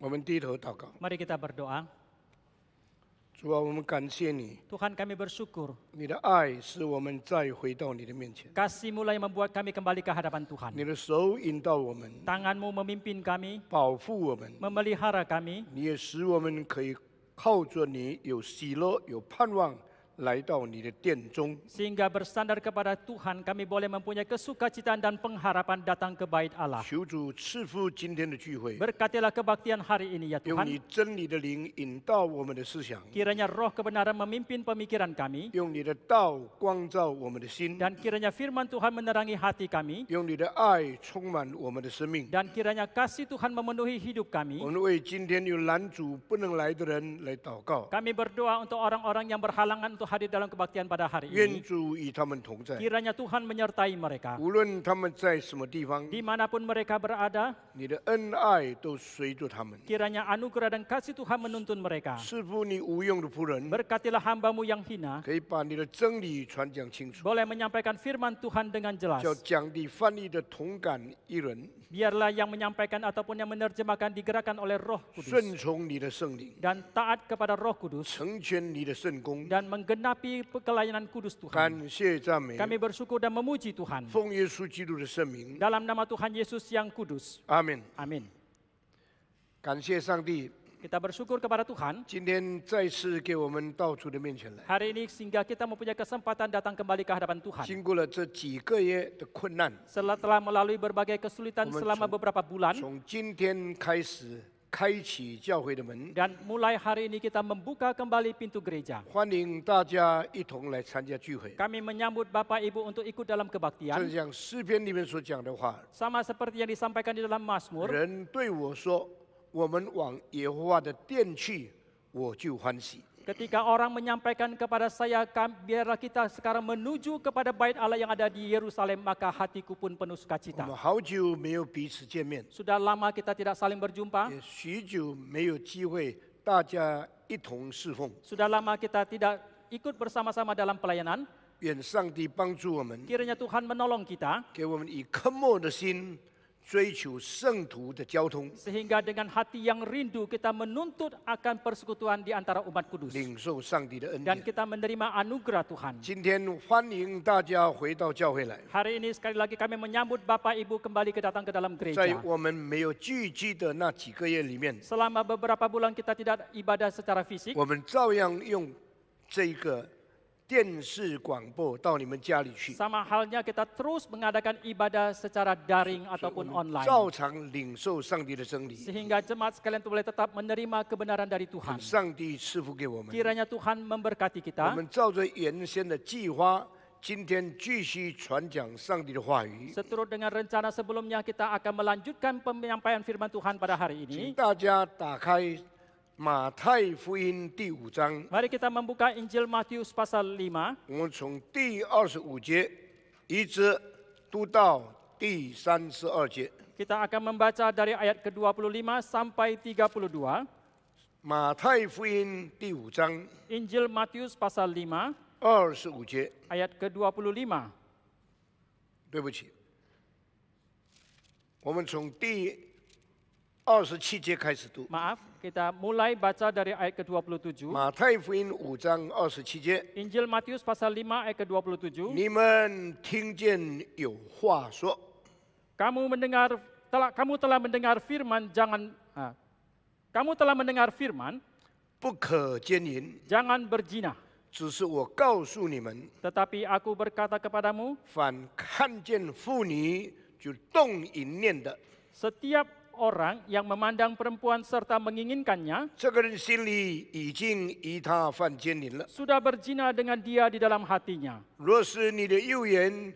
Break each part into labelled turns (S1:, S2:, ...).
S1: 我们低头祷告。
S2: Mari kita berdoa.
S1: 主啊，我们感谢你，
S2: Tuhan kami bersyukur.
S1: 你的爱使我们再回到你的面前，
S2: Kasih-Mu lah yang membuat kami kembali ke hadapan Tuhan.
S1: 你的手引导我们，
S2: Tangan-Mu memimpin kami,
S1: 保护我们，
S2: memelihara kami,
S1: 你也使我们可以靠着你有喜乐、有盼望，来到你的殿中。
S2: sehingga bersandar kepada Tuhan kami boleh mempunyai kesukacitaan dan pengharapan datang ke bait Allah.
S1: 求主赐福今天的聚会，
S2: Berkatilah kebaktian hari ini ya
S1: 用
S2: Tuhan.
S1: 你真理的灵引导我们的思想，
S2: Kiranya roh kebenaran memimpin pemikiran kami,
S1: 用你的道光照我们的心，
S2: dan kiranya firman Tuhan menerangi hati kami,
S1: 用你的爱充满我们的生命。
S2: dan kiranya kasih Tuhan memenuhi hidup
S1: 我
S2: kami.
S1: 们为今天有拦阻不能来的人来祷告，
S2: Kami berdoa untuk orang-orang yang berhalangan untuk hadir dalam kebaktian pada hari
S1: 愿
S2: ini.
S1: 主与他们同在。
S2: Kiranya Tuhan menyertai mereka.
S1: 无论他们在什么地方，
S2: Dimanapun mereka berada,
S1: 你的恩爱都随着他们。
S2: kiranya anugerah dan kasih Tuhan menuntun mereka.
S1: 赐福你无用的仆人，
S2: Berkatilah hamba-Mu yang hina,
S1: 可以把你的真理传讲清楚，
S2: boleh menyampaikan firman Tuhan dengan jelas.
S1: 叫讲的翻译的同感一人，
S2: Biarlah yang menyampaikan ataupun yang menerjemahkan digerakkan oleh Roh Kudus
S1: 顺从你的圣灵，
S2: dan taat kepada Roh Kudus
S1: 成全你的圣功。
S2: dan menggenapi pelayanan kudus Tuhan.
S1: 感谢赞美，
S2: Kami bersyukur dan memuji Tuhan.
S1: 奉耶稣基督的圣名，
S2: Dalam nama Tuhan Yesus yang kudus.
S1: 阿门。
S2: Amin.
S1: 感谢上帝，
S2: Kita bersyukur kepada Tuhan
S1: 今天再次给我们到主的面前来。
S2: hari ini sehingga kita mempunyai kesempatan datang kembali ke hadapan Tuhan.
S1: 经过了这几个月的困难，
S2: Setelah melalui berbagai kesulitan selama beberapa bulan
S1: 从今天开始开启教会的门，
S2: dan mulai hari ini kita membuka kembali pintu gereja.
S1: 欢迎大家一同来参加聚会。
S2: Kami menyambut Bapak Ibu untuk ikut dalam
S1: 正
S2: kebaktian.
S1: 像诗篇里面所讲的话，
S2: Sama seperti yang disampaikan di dalam Mazmur.
S1: 人对我说：“我们往耶和华的殿去，我就欢喜。”
S2: Ketika orang menyampaikan kepada saya, biarlah kita sekarang menuju kepada bait Allah yang ada di Yerusalem, maka hatiku pun penuh
S1: 我
S2: sukacita.
S1: 们好久没有彼此见面，
S2: Sudah lama kita tidak saling berjumpa.
S1: 也许久没有机会大家一同侍奉。
S2: Sudah lama kita tidak ikut bersama-sama dalam pelayanan.
S1: 愿上帝帮助我们，
S2: Kiranya Tuhan menolong kita,
S1: 给我们以渴慕的心追求圣徒的交通，
S2: sehingga dengan hati yang rindu kita menuntut akan persekutuan di antara umat kudus.
S1: 领受上帝的恩
S2: Dan
S1: 典。
S2: kita menerima anugerah Tuhan.
S1: 今天欢迎大家回到教会来，
S2: Hari ini sekali lagi kami menyambut Bapak Ibu kembali datang ke dalam
S1: 在
S2: gereja.
S1: 我们没有聚集的那几个月里面，
S2: Selama beberapa bulan kita tidak ibadah secara fisik,
S1: 我们照样用这个电视广播到你们家里去，
S2: sama halnya kita terus mengadakan ibadah secara daring
S1: 我
S2: ataupun
S1: 们
S2: online.
S1: 照常领受上帝的真理，
S2: Sehingga jemaat sekalian itu boleh tetap menerima kebenaran dari Tuhan.
S1: 上帝赐福给我们。
S2: Kiranya Tuhan memberkati
S1: 我
S2: kita.
S1: 们照着原先的计划，今天继续传讲上帝的话语。
S2: Seturut dengan rencana sebelumnya, kita akan melanjutkan penyampaian firman Tuhan pada hari
S1: 请
S2: ini.
S1: 大家打开马太福音第5章，
S2: Mari kita membuka Injil Matius pasal 5.
S1: 我们从第25节一直读到第32节。
S2: Kita akan membaca dari ayat ke-25 sampai 32.
S1: 马太福音第5章
S2: Injil Matius pasal 5,
S1: 25节，
S2: ayat ke-25.
S1: 对不起，我们从第27节开始读。
S2: Maaf, kita mulai baca dari ayat ke-27.
S1: 马太福音5章27节，
S2: Injil Matius pasal 5 ayat ke-27.
S1: 你们听见有话说，
S2: Kamu telah mendengar firman kamu telah mendengar firman
S1: 不可奸淫。
S2: jangan berzina.
S1: 只是我告诉你们，
S2: Tetapi aku berkata kepadamu,
S1: 凡看见妇女就动淫念的，
S2: setiap orang yang memandang perempuan serta menginginkannya
S1: 这个人心里已经与他犯奸淫了。
S2: sudah berzina dengan dia di dalam hatinya.
S1: 若是你的右眼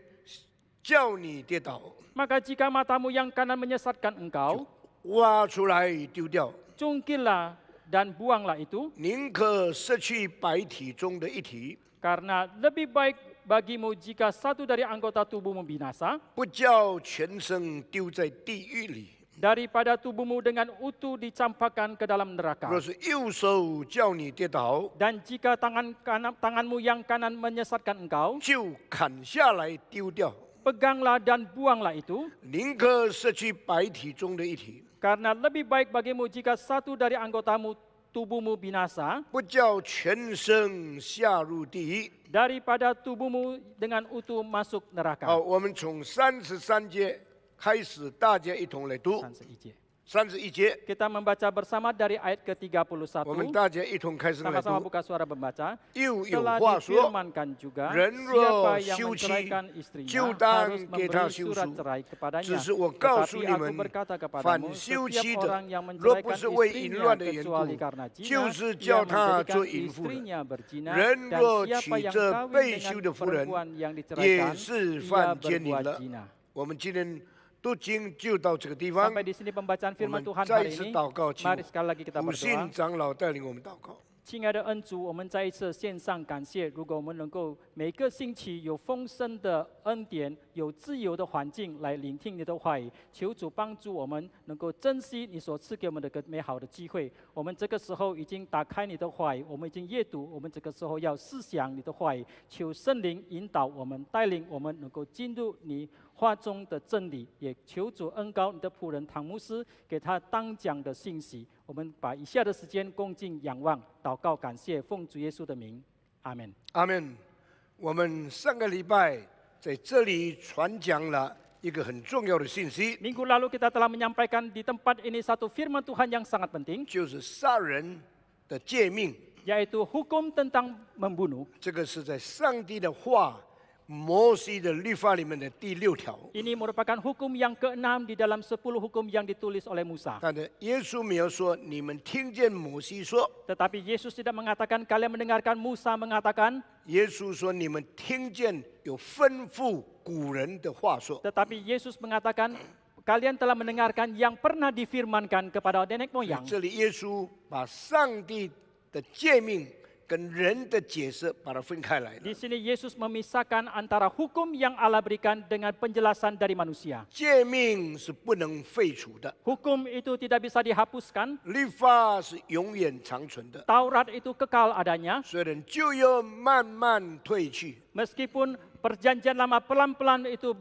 S1: 叫你跌倒，
S2: Maka jika matamu yang kanan menyesatkan engkau,
S1: 挖出来丢掉，
S2: cungkillah dan buanglah itu,
S1: 宁可失去百体中的一体，
S2: karena lebih baik bagimu jika satu dari anggota tubuhmu binasa,
S1: 不叫全身丢在地狱里。
S2: daripada tubuhmu dengan utuh dicampakkan ke dalam neraka.
S1: 若是右手叫你跌倒，
S2: Dan jika tanganmu yang kanan menyesatkan engkau,
S1: 就砍下来丢掉，
S2: peganglah dan buanglah itu,
S1: 宁可失去百体中的一体，
S2: Karena lebih baik bagimu jika satu dari anggotamu tubuhmu binasa
S1: 不叫全身下入地狱。
S2: daripada tubuhmu dengan utuh masuk
S1: 好，
S2: neraka.
S1: 我们从33节开始，大家一同来读
S2: 31节.
S1: 31节，
S2: Kita membaca bersama dari ayat
S1: 我们
S2: ke-31.
S1: 大家一同开始来
S2: Sama-sama
S1: 读。
S2: buka suara membaca.
S1: 又有
S2: Telah
S1: 话说，
S2: difirmankan juga,
S1: 人若
S2: siapa yang
S1: 休妻，
S2: menceraikan istrinya
S1: 就当
S2: harus
S1: 给他
S2: memberi
S1: 休
S2: surat
S1: 书。
S2: cerai
S1: 只
S2: kepadanya.
S1: 是我告诉
S2: Tetapi
S1: 你
S2: aku
S1: 们，
S2: berkata
S1: 凡
S2: kepadamu,
S1: 休妻
S2: setiap
S1: 的
S2: orang yang，
S1: 若
S2: menceraikan
S1: 不是为淫
S2: istrinya
S1: 乱的缘
S2: kecuali
S1: 故，
S2: karena zina,
S1: 就是叫
S2: ia
S1: 他
S2: menjadikan
S1: 做淫妇的。
S2: istrinya berzina,
S1: 人
S2: dan
S1: 若
S2: siapa
S1: 娶
S2: yang
S1: 这
S2: kawin
S1: 被休
S2: dengan
S1: 的妇人，
S2: perempuan yang
S1: 也
S2: diceraikan,
S1: 是
S2: ia
S1: 犯奸淫
S2: berbuat
S1: 了。
S2: zina.
S1: 我们今天读经就到这个地方。
S2: Sampai di sini pembacaan
S1: 我
S2: firman
S1: 们
S2: Tuhan
S1: 再
S2: hari
S1: 一次
S2: ini.
S1: 祷告，请
S2: Mari sekali lagi kita
S1: 五信
S2: berdoa.
S1: 长老带领我们祷告。
S2: 亲爱的恩主，我们再一次献上感谢。如果我们能够每个星期有丰盛的恩典，有自由的环境来聆听你的话语，求主帮助我们能够珍惜你所赐给我们的个美好的机会。我们这个时候已经打开你的话语，我们已经阅读，我们这个时候要思想你的话语，求圣灵引导我们，带领我们能够进入你话中的真理，也求主恩膏你的仆人唐牧师，给他当讲的信息。我们把以下的时间恭敬仰望、祷告、感谢，奉主耶稣的名，阿门。
S1: 阿门。我们上个礼拜在这里传讲了一个很重要的信息，
S2: Minggu lalu kita telah menyampaikan di tempat ini satu firman Tuhan yang sangat penting,
S1: 就是杀人的诫命。
S2: yaitu hukum tentang membunuh.
S1: 这个是在上帝的话、摩西的律法里面的第6条。
S2: Ini merupakan hukum yang ke-6 di dalam 10 hukum yang ditulis oleh Musa.
S1: 但是耶稣没有说你们听见摩西说，
S2: Tetapi Yesus tidak mengatakan kalian mendengarkan Musa mengatakan,
S1: 耶稣说你们听见有吩咐古人的话说。
S2: tetapi Yesus mengatakan kalian telah mendengarkan yang pernah difirmankan kepada nenek moyang.
S1: 这里耶稣把上帝的诫命跟人的解释把它分开来了。
S2: Di sini Yesus memisahkan antara hukum yang Allah berikan dengan penjelasan dari manusia.
S1: 诫命是不能废除的，
S2: Hukum itu tidak bisa dihapuskan,
S1: 律法是永远长存的，
S2: Taurat itu kekal adanya,
S1: 虽然就要慢慢退去，
S2: meskipun perjanjian lama pelan-pelan itu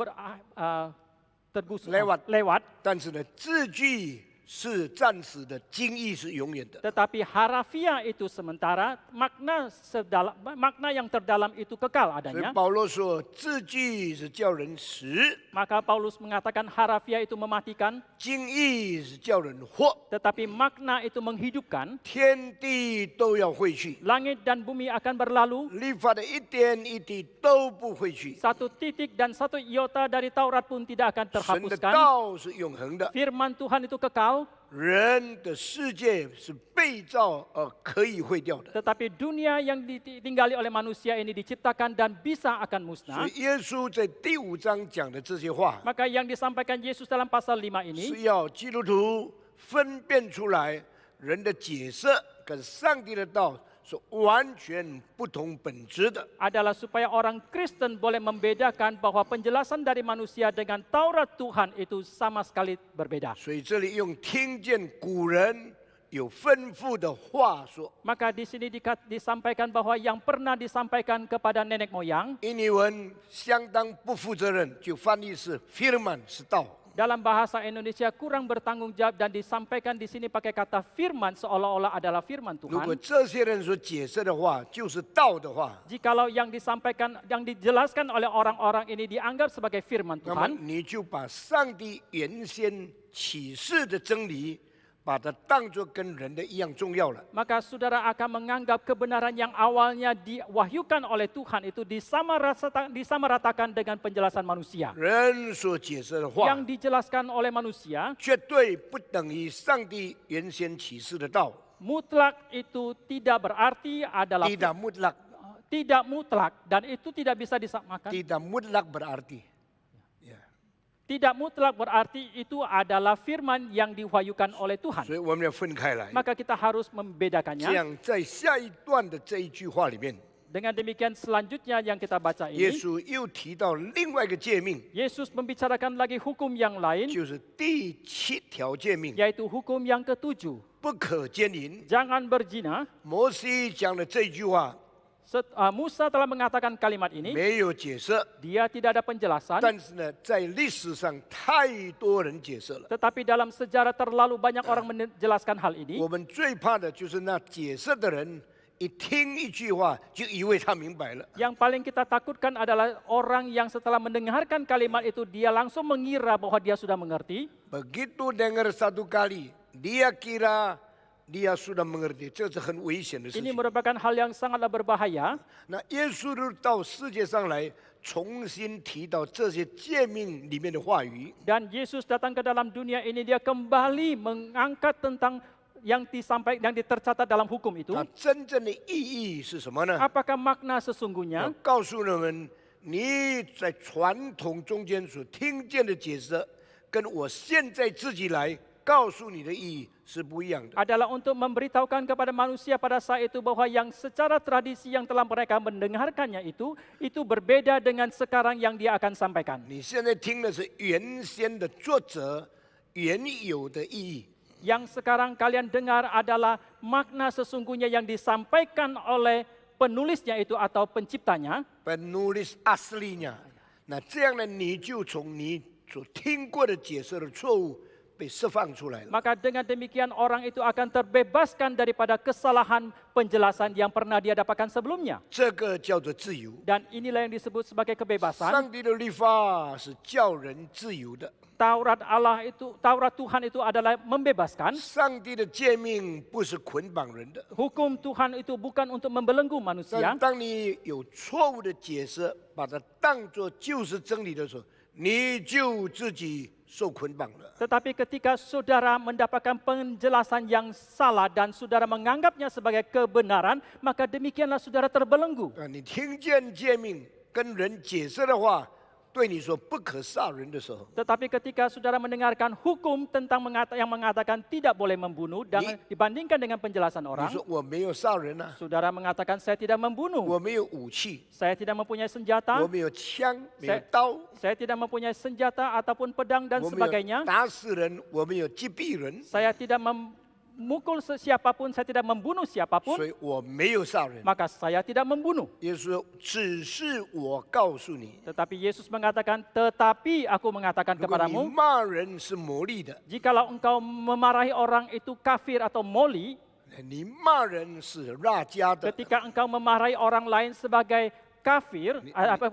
S2: lewat,
S1: 但是呢，字句是暂时的，经义是永远的。
S2: tetapi harafiah itu sementara, makna yang terdalam itu kekal
S1: 所以
S2: adanya.
S1: 保罗说，字句是叫人死，
S2: Maka Paulus mengatakan harafiah itu mematikan,
S1: 经义是叫人活，
S2: tetapi makna itu menghidupkan.
S1: 天地都要废去，
S2: Langit dan bumi akan berlalu,
S1: 律法的一点一滴都不会去。
S2: satu titik dan satu iota dari Taurat pun tidak akan
S1: 神的
S2: terhapuskan.
S1: 道是永恒的，
S2: Firman Tuhan itu kekal,
S1: 人的世界是被造而可以毁掉的。
S2: tetapi dunia yang ditinggali oleh manusia ini diciptakan dan bisa akan
S1: 所
S2: musnah.
S1: 以耶稣在第5章讲的这些话，
S2: Maka yang disampaikan Yesus dalam pasal 5 ini
S1: 是要基督徒分辨出来人的解释跟上帝的道是完全不同本质的。
S2: adalah supaya orang Kristen boleh membedakan bahwa penjelasan dari manusia dengan Taurat Tuhan itu sama sekali berbeda.
S1: 所以这里用听见古人有吩咐的话说，
S2: Maka di sini disampaikan bahwa yang pernah disampaikan kepada nenek moyang,
S1: 印尼文相当不负责任，就翻译是 firman 是道。
S2: dalam bahasa Indonesia kurang bertanggung jawab dan disampaikan di sini pakai kata firman seolah-olah adalah firman
S1: 如果
S2: Tuhan.
S1: 这些人所解释的话就是道的话，
S2: Jikalau yang disampaikan, yang dijelaskan oleh orang-orang ini dianggap sebagai firman
S1: 那么
S2: Tuhan,
S1: 你就把上帝原先启示的真理，把它当作跟人的一样重要了。
S2: maka saudara akan menganggap kebenaran yang awalnya diwahyukan oleh Tuhan itu disamaratakan dengan penjelasan manusia.
S1: 人所解释的话，
S2: Yang dijelaskan oleh manusia,
S1: 绝对不等于上帝原先启示的道，
S2: mutlak itu tidak berarti adalah
S1: tidak mutlak，
S2: tidak mutlak dan itu tidak bisa disamakan.
S1: tidak mutlak berarti。Ya.
S2: Tidak mutlak berarti itu adalah firman yang diwahyukan oleh Tuhan.
S1: 所以我们要分开来。
S2: Maka kita harus
S1: 这
S2: membedakannya.
S1: 样，在下一段的这一句话里面，
S2: Dengan demikian selanjutnya yang kita baca
S1: 耶
S2: ini,
S1: 稣又提到另外一个诫命，
S2: Yesus membicarakan lagi hukum yang lain,
S1: 就是第7条诫命，
S2: yaitu hukum yang ke-7.
S1: 不可奸淫。
S2: Jangan berzina.
S1: 摩西讲的这句话，
S2: Musa telah mengatakan kalimat ini,
S1: 没有解释，
S2: dia tidak ada penjelasan,
S1: 但是呢，在历史上太多人解释了。
S2: tetapi dalam sejarah terlalu banyak orang menjelaskan hal ini.
S1: 我们最怕的就是那解释的人，一听一句话就以为他明白了。
S2: Yang paling kita takutkan adalah orang yang setelah mendengarkan kalimat itu, dia langsung mengira bahwa dia sudah mengerti.
S1: Begitu dengar satu kali, dia kira dia sudah mengerti，这是很危险的事
S2: Ini
S1: 情。
S2: merupakan hal yang sangatlah berbahaya.
S1: 那耶稣到世界上来，重新提到这些诫命里面的话语。
S2: Dan Yesus datang ke dalam dunia ini, dia kembali mengangkat tentang yang tercatat dalam hukum itu.
S1: 它真正的意义是什么呢？
S2: Apakah makna
S1: 要
S2: sesungguhnya?
S1: 告诉人们，你在传统中间所听见的解释，跟我现在自己来告诉你的意义是不一样的。
S2: Adalah untuk memberitahukan kepada manusia pada saat itu bahwa yang secara tradisi yang telah mereka mendengarkannya itu berbeda dengan sekarang yang dia akan sampaikan.
S1: 你现在听的是原先的作者原有的意义，
S2: Yang sekarang kalian dengar adalah makna sesungguhnya yang disampaikan oleh penulisnya itu atau penciptanya.
S1: penulis aslinya。那这样呢，你就从你所听过的解释的错误被释放出来了。
S2: Maka dengan demikian orang itu akan terbebaskan daripada kesalahan penjelasan yang pernah dia dapatkan sebelumnya.
S1: 这个叫做自由。
S2: Dan inilah yang disebut sebagai kebebasan.
S1: 上帝的律法是叫人自由的，
S2: Taurat Tuhan itu adalah membebaskan.
S1: 上帝的诫命不是捆绑人的。
S2: Hukum Tuhan itu bukan untuk membelenggu
S1: 但
S2: manusia.
S1: 当你有错误的解释，把它当作就是真理的时候，你就自己受捆绑了。
S2: Tetapi ketika saudara mendapatkan penjelasan yang salah dan saudara menganggapnya sebagai kebenaran, maka demikianlah saudara terbelenggu.
S1: 你听见诫命跟人解释的话，对你说不可杀人的时候，
S2: Tetapi ketika saudara mendengarkan hukum tentang yang mengatakan tidak boleh membunuh dan dibandingkan dengan penjelasan
S1: 你
S2: orang,
S1: 说我没有杀人啊，
S2: saudara mengatakan saya tidak membunuh,
S1: 我没有武器，
S2: saya tidak mempunyai senjata,
S1: 我没有枪，没有刀，
S2: saya tidak mempunyai senjata ataupun pedang dan
S1: 我没有
S2: sebagainya,
S1: 打死人，我没有击毙人，
S2: saya tidak memukul siapapun, saya tidak membunuh
S1: 所
S2: siapapun,
S1: 以我没有杀人。
S2: maka saya tidak membunuh.
S1: 耶稣说：“只是我告诉你，
S2: Tetapi Yesus mengatakan, tetapi aku mengatakan
S1: 如果你
S2: kepadamu,
S1: 骂人是魔力的，
S2: jikalau engkau memarahi orang itu kafir atau moli,
S1: 你骂人是รา家的，
S2: ketika engkau memarahi orang lain sebagai kafir,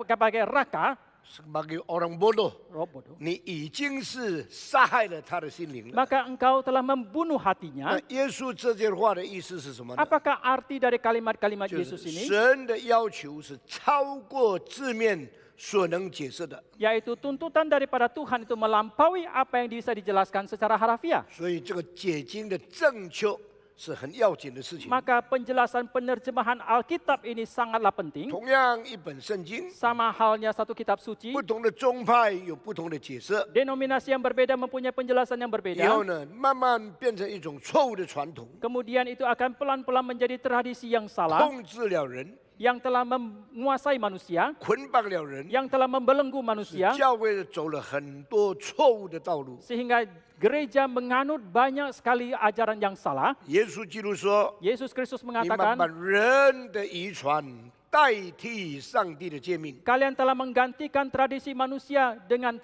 S2: sebagai raka,
S1: sebagai orang bodoh，
S2: bodoh,
S1: 你已经是杀害了他的心灵了。
S2: maka engkau telah membunuh hatinya.
S1: 那耶稣这句话的意思是什么呢？
S2: Apakah arti dari kalimat-kalimat
S1: 就
S2: Yesus
S1: 是
S2: ini?
S1: 神的要求是超过字面所能解释的，
S2: Yaitu tuntutan daripada Tuhan itu melampaui apa yang bisa dijelaskan secara harafiah.
S1: 所以这个解经的正确是很要紧的事情。
S2: Maka penjelasan penerjemahan Alkitab ini sangatlah penting.
S1: 同样一本圣经，
S2: Sama halnya satu kitab suci,
S1: 不同的宗派有不同的解释，
S2: denominasi yang berbeda mempunyai penjelasan yang
S1: 以后
S2: berbeda.
S1: 呢，慢慢变成一种错误的传统，
S2: Kemudian itu akan pelan-pelan menjadi tradisi yang salah,
S1: 控制了人，
S2: yang telah menguasai manusia,
S1: 捆绑了人，
S2: yang telah membelenggu
S1: 使
S2: manusia,
S1: 教会走了很多错误的道路。
S2: sehingga gereja menganut banyak sekali ajaran yang salah.
S1: 耶稣基督说
S2: Yesus Kristus：“
S1: 你们
S2: mengatakan,
S1: 把人的遗传代替上帝的诫命。
S2: kalian telah menggantikan tradisi manusia dengan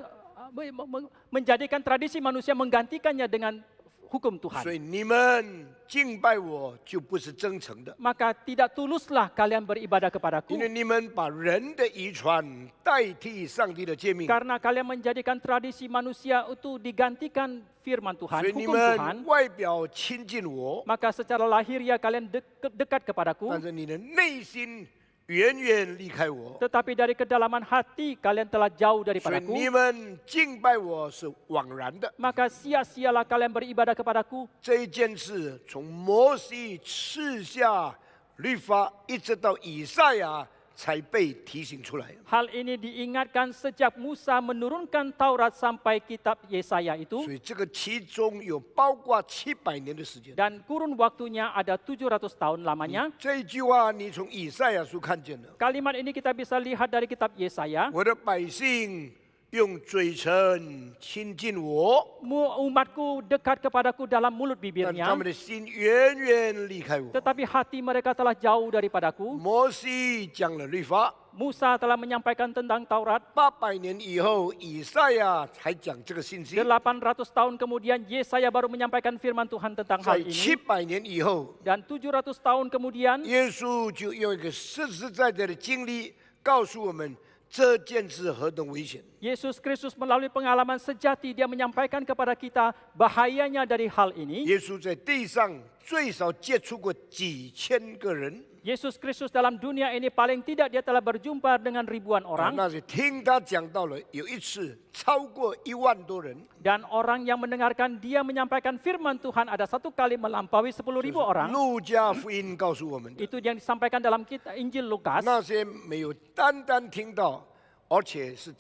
S2: menjadikan tradisi manusia menggantikannya dengan hukum
S1: 所
S2: Tuhan.
S1: 以你们敬拜我就不是真诚的，
S2: Maka tidak tuluslah kalian beribadah
S1: 因
S2: kepadaku,
S1: 为你们把人的遗传代替上帝的诫命，
S2: karena kalian menjadikan tradisi manusia itu digantikan firman
S1: 所
S2: Tuhan,
S1: 以你
S2: hukum Tuhan.
S1: 们外表亲近我，
S2: Maka secara lahiriah kalian dekat kepadaku,
S1: 但是你的内心远远离开我。
S2: tetapi dari kedalaman hati kalian telah jauh
S1: 所以
S2: daripadaku.
S1: 你们敬拜我是枉然的。
S2: Maka sia-sialah kalian beribadah kepadaku.
S1: 这一件事从摩西赐下律法，一直到以赛亚才被提醒出来。
S2: Hal ini diingatkan sejak Musa menurunkan Taurat sampai kitab Yesaya itu.
S1: 所以这个其中有包括700年的时间。
S2: Dan kurun waktunya ada 700 tahun lamanya.
S1: 这一句话你从以赛亚书看见了，
S2: Kalimat ini kita bisa lihat dari kitab Yesaya.
S1: 我的百姓用嘴唇亲近我，
S2: Umatku dekat kepadaku dalam mulut
S1: 但
S2: bibirnya,
S1: 他们的心远远离开我。
S2: tetapi hati mereka telah jauh daripadaku.
S1: 摩西讲了律法，
S2: Musa telah menyampaikan tentang Taurat.
S1: 800年以后，以赛亚才讲这个信息。
S2: 800 tahun kemudian Yesaya baru menyampaikan firman Tuhan tentang
S1: 在
S2: hal ini.
S1: 700年以后，
S2: Dan 700 tahun kemudian
S1: 耶稣就用一个实实在在的经历告诉我们这件事何等危险。
S2: Yesus Kristus melalui pengalaman sejati dia menyampaikan kepada kita bahayanya dari hal ini.
S1: 耶稣在地上最少接触过几千个人，
S2: Yesus Kristus dalam dunia ini paling tidak dia telah berjumpa dengan ribuan
S1: 啊
S2: orang.
S1: 那是听他讲到了有一次超过10000多人，
S2: Dan orang yang mendengarkan dia menyampaikan firman Tuhan ada satu kali melampaui 10.000 orang.
S1: 路加福音告诉我们的。
S2: Itu yang disampaikan dalam kita Injil Lukas.
S1: 那些没有单单听到，而且是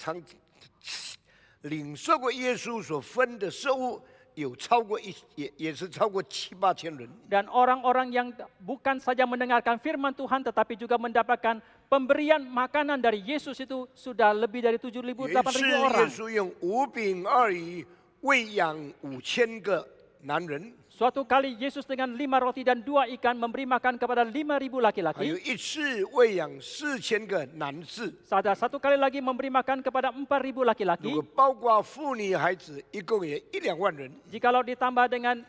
S1: 领受过耶稣所分的食物，有超过也是超过7、8千人。
S2: Dan orang-orang yang bukan saja mendengarkan firman Tuhan tetapi juga mendapatkan pemberian makanan dari Yesus itu sudah lebih dari 7.000
S1: 有一次，
S2: 8.000
S1: 耶
S2: orang.
S1: 稣用5饼2鱼喂养5000个男人，
S2: Suatu kali Yesus dengan 5 roti dan 2 ikan memberi makan kepada 5.000
S1: 还有
S2: laki-laki.
S1: 一次喂养4000个男士。
S2: Ada satu kali lagi memberi makan kepada 4.000
S1: 如
S2: laki-laki.
S1: 果包括妇女孩子，一共也1-2万人。
S2: Jikalau ditambah dengan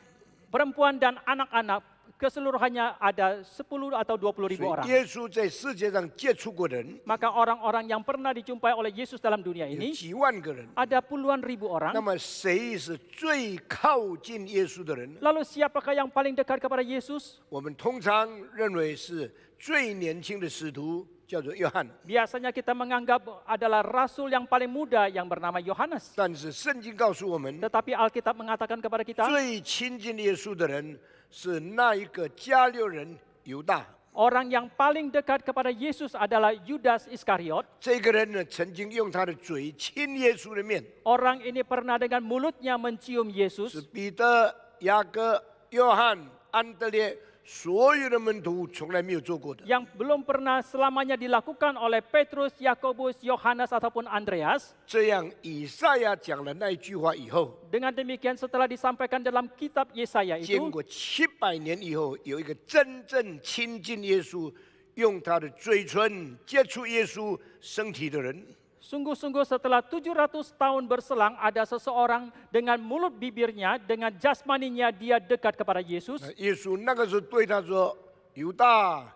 S2: perempuan dan anak-anak, keseluruhannya ada 10 atau 20.000
S1: 所以
S2: orang.
S1: 耶稣在世界上接触过的人
S2: Maka orang-orang yang pernah dijumpai oleh Yesus dalam dunia
S1: 有
S2: ini
S1: 几万个人。
S2: ada puluhan ribu
S1: 那
S2: orang.
S1: 么谁是最靠近耶稣的人呢？
S2: Lalu siapakah yang paling dekat kepada Yesus?
S1: 我们通常认为是最年轻的使徒，叫做约翰。
S2: Biasanya kita menganggap adalah rasul yang paling muda yang bernama Yohanes.
S1: 但是圣经告诉我们，
S2: Tetapi Alkitab mengatakan kepada kita,
S1: 最亲近耶稣的人是那一个加略人犹大。
S2: orang yang paling dekat kepada Yesus adalah Yudas Iskariot.
S1: 这个人呢，曾经用他的嘴亲耶稣的面，
S2: Orang ini pernah dengan mulutnya mencium
S1: 是
S2: Yesus.
S1: 彼得、雅各、约翰、安德烈所有的门徒从来没有做过的。
S2: Yang belum pernah selamanya dilakukan oleh Petrus, Yakobus, Yohanes ataupun Andreas.
S1: 这样，以赛亚讲了那一句话以后，
S2: Dengan demikian setelah disampaikan dalam kitab Yesaya
S1: 经
S2: itu,
S1: 过700年以后，有一个真正亲近耶稣，用他的嘴唇接触耶稣身体的人，
S2: sungguh-sungguh setelah 700 tahun berselang ada seseorang dengan mulut bibirnya, dengan jasmaninya dia dekat kepada Yesus.
S1: 耶稣那个时候对他说：“犹大，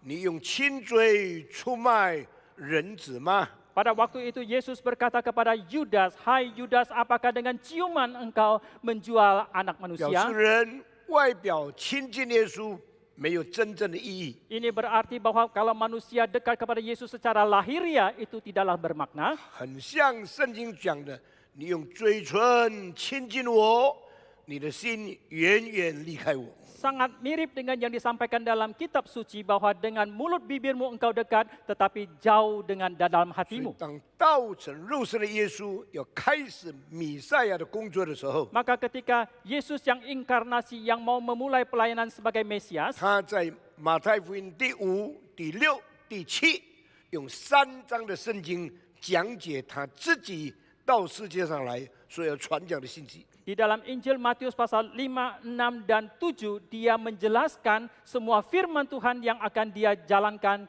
S1: 你用亲嘴出卖人子吗？”
S2: Pada waktu itu Yesus berkata kepada Yudas, "Hai Yudas, apakah dengan ciuman engkau menjual anak
S1: 表
S2: manusia?"
S1: 示人外表亲近耶稣没有真正的意义。
S2: Ini berarti bahwa kalau manusia dekat kepada Yesus secara lahiriah itu tidaklah bermakna.
S1: 很像圣经讲的，你用嘴唇亲近我，你的心远远离开我。
S2: Sangat mirip dengan yang disampaikan dalam kitab suci bahwa dengan mulut bibirmu engkau dekat tetapi jauh dengan dalam
S1: 所以
S2: hatimu.
S1: 当道成肉身的耶稣要开始弥赛亚的工作的时候，
S2: Maka ketika Yesus yang inkarnasi yang mau memulai pelayanan sebagai Mesias,
S1: 他在马太福音第5、第6、第7用3章的圣经讲解他自己到世界上来所要传讲的信息。
S2: di dalam Injil Matius pasal 5, 6, dan 7 dia menjelaskan semua firman Tuhan yang akan dia jalankan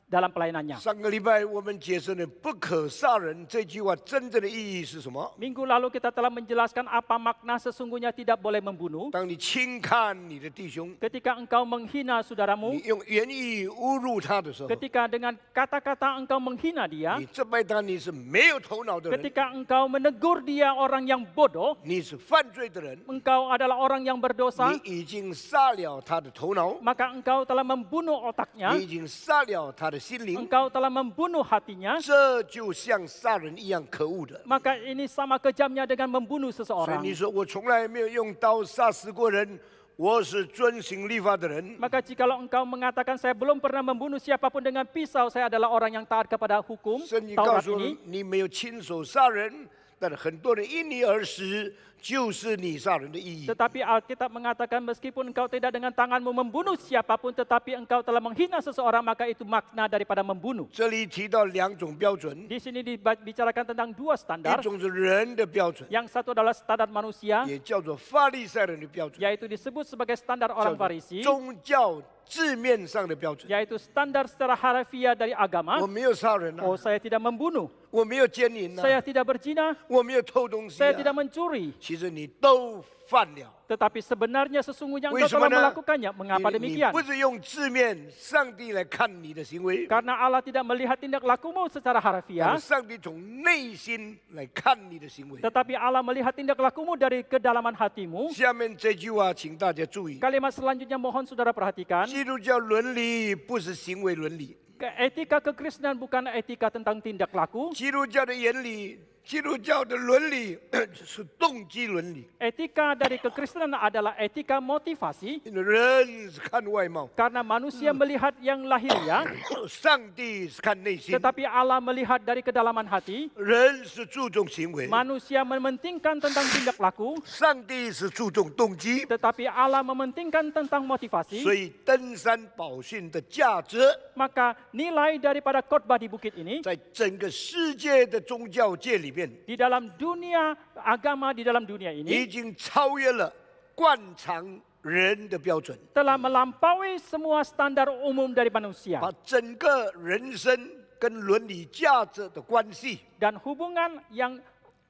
S2: dalam pelayanannya.
S1: 上个礼拜我们解释了“不可杀人”这句话真正的意义是什么？
S2: Minggu lalu kita telah menjelaskan apa makna sesungguhnya tidak boleh membunuh.
S1: 当你轻看你的弟兄，
S2: Ketika engkau menghina saudaramu,
S1: 你用言语侮辱他的时候，
S2: ketika dengan kata-kata engkau menghina dia,
S1: 你责备他，你是没有头脑的人，
S2: ketika engkau menegur dia orang yang bodoh,
S1: 你是犯罪的人，
S2: engkau adalah orang yang berdosa,
S1: 你已经杀了他的头脑，
S2: maka engkau telah membunuh otaknya,
S1: 你已经杀了他的心灵，
S2: engkau telah membunuh hatinya,
S1: 这就像杀人一样可恶的。
S2: maka ini sama kejamnya dengan membunuh
S1: 所以
S2: seseorang.
S1: 你说我从来没有用刀杀死过人，我是遵行律法的人。
S2: Maka jikalau engkau mengatakan saya belum pernah membunuh siapapun dengan pisau, saya adalah orang yang taat kepada hukum
S1: 圣经告
S2: Taurat
S1: 诉我
S2: ini.
S1: 你没有亲手杀人，但是很多人因你而死，就是你杀人的意义。
S2: Tetapi Alkitab mengatakan meskipun engkau tidak dengan tanganmu membunuh siapapun, tetapi engkau telah menghina seseorang, maka itu makna daripada membunuh.
S1: 这里提到2种标准，
S2: Di sini dibicarakan tentang dua
S1: 一
S2: standar.
S1: 种是人的标准，
S2: Yang satu adalah standar manusia,
S1: 也叫做法利赛人的标准，
S2: yaitu disebut sebagai standar
S1: 叫
S2: orang
S1: 做
S2: Farisi,
S1: 宗教字面上的标准。
S2: yaitu standar secara harafiah dari
S1: 我
S2: agama.
S1: 没有杀人
S2: Oh,
S1: 啊，
S2: saya tidak membunuh,
S1: 我没有奸淫
S2: saya
S1: 啊，
S2: tidak berzina,
S1: 我没有偷东西
S2: saya tidak
S1: 啊。
S2: mencuri.
S1: 其实你都犯了。
S2: Tetapi sebenarnya sesungguhnya
S1: 为
S2: engkau
S1: 什么
S2: telah
S1: 呢？
S2: melakukannya. Mengapa
S1: 你
S2: demikian?
S1: 不是用字面上帝来看你的行为，
S2: Karena Allah tidak melihat tindak lakumu secara
S1: 而
S2: harafiah,
S1: 是上帝从内心来看你的行为。
S2: tetapi Allah melihat tindak lakumu dari kedalaman hatimu.
S1: 下面这句话，请大家注意：
S2: Kalimat selanjutnya mohon saudara perhatikan.
S1: 基督教伦理不是行为伦理，
S2: Etika kekristenan bukan etika tentang tindak laku.
S1: 基督教的原理，基督教的伦理是动机伦理。
S2: Etika dari kekristenan adalah etika motivasi.
S1: 因为人是看外貌，
S2: Karena manusia melihat yang lahiriah,
S1: 上帝是看内心，
S2: tetapi Allah melihat dari kedalaman hati.
S1: 人是注重行为，
S2: Manusia mementingkan tentang tindak laku,
S1: 上帝是注重动机。
S2: tetapi Allah mementingkan tentang
S1: 所
S2: motivasi.
S1: 以登山宝训的价值，
S2: Maka nilai daripada khotbah di bukit ini
S1: 在整个世界的宗教界里面，
S2: di dalam dunia agama, di dalam dunia
S1: 已
S2: ini
S1: 经超越了惯常人的标准，
S2: telah melampaui semua standar umum dari
S1: 把
S2: manusia.
S1: 整个人生跟伦理价值的关系，
S2: Dan hubungan yang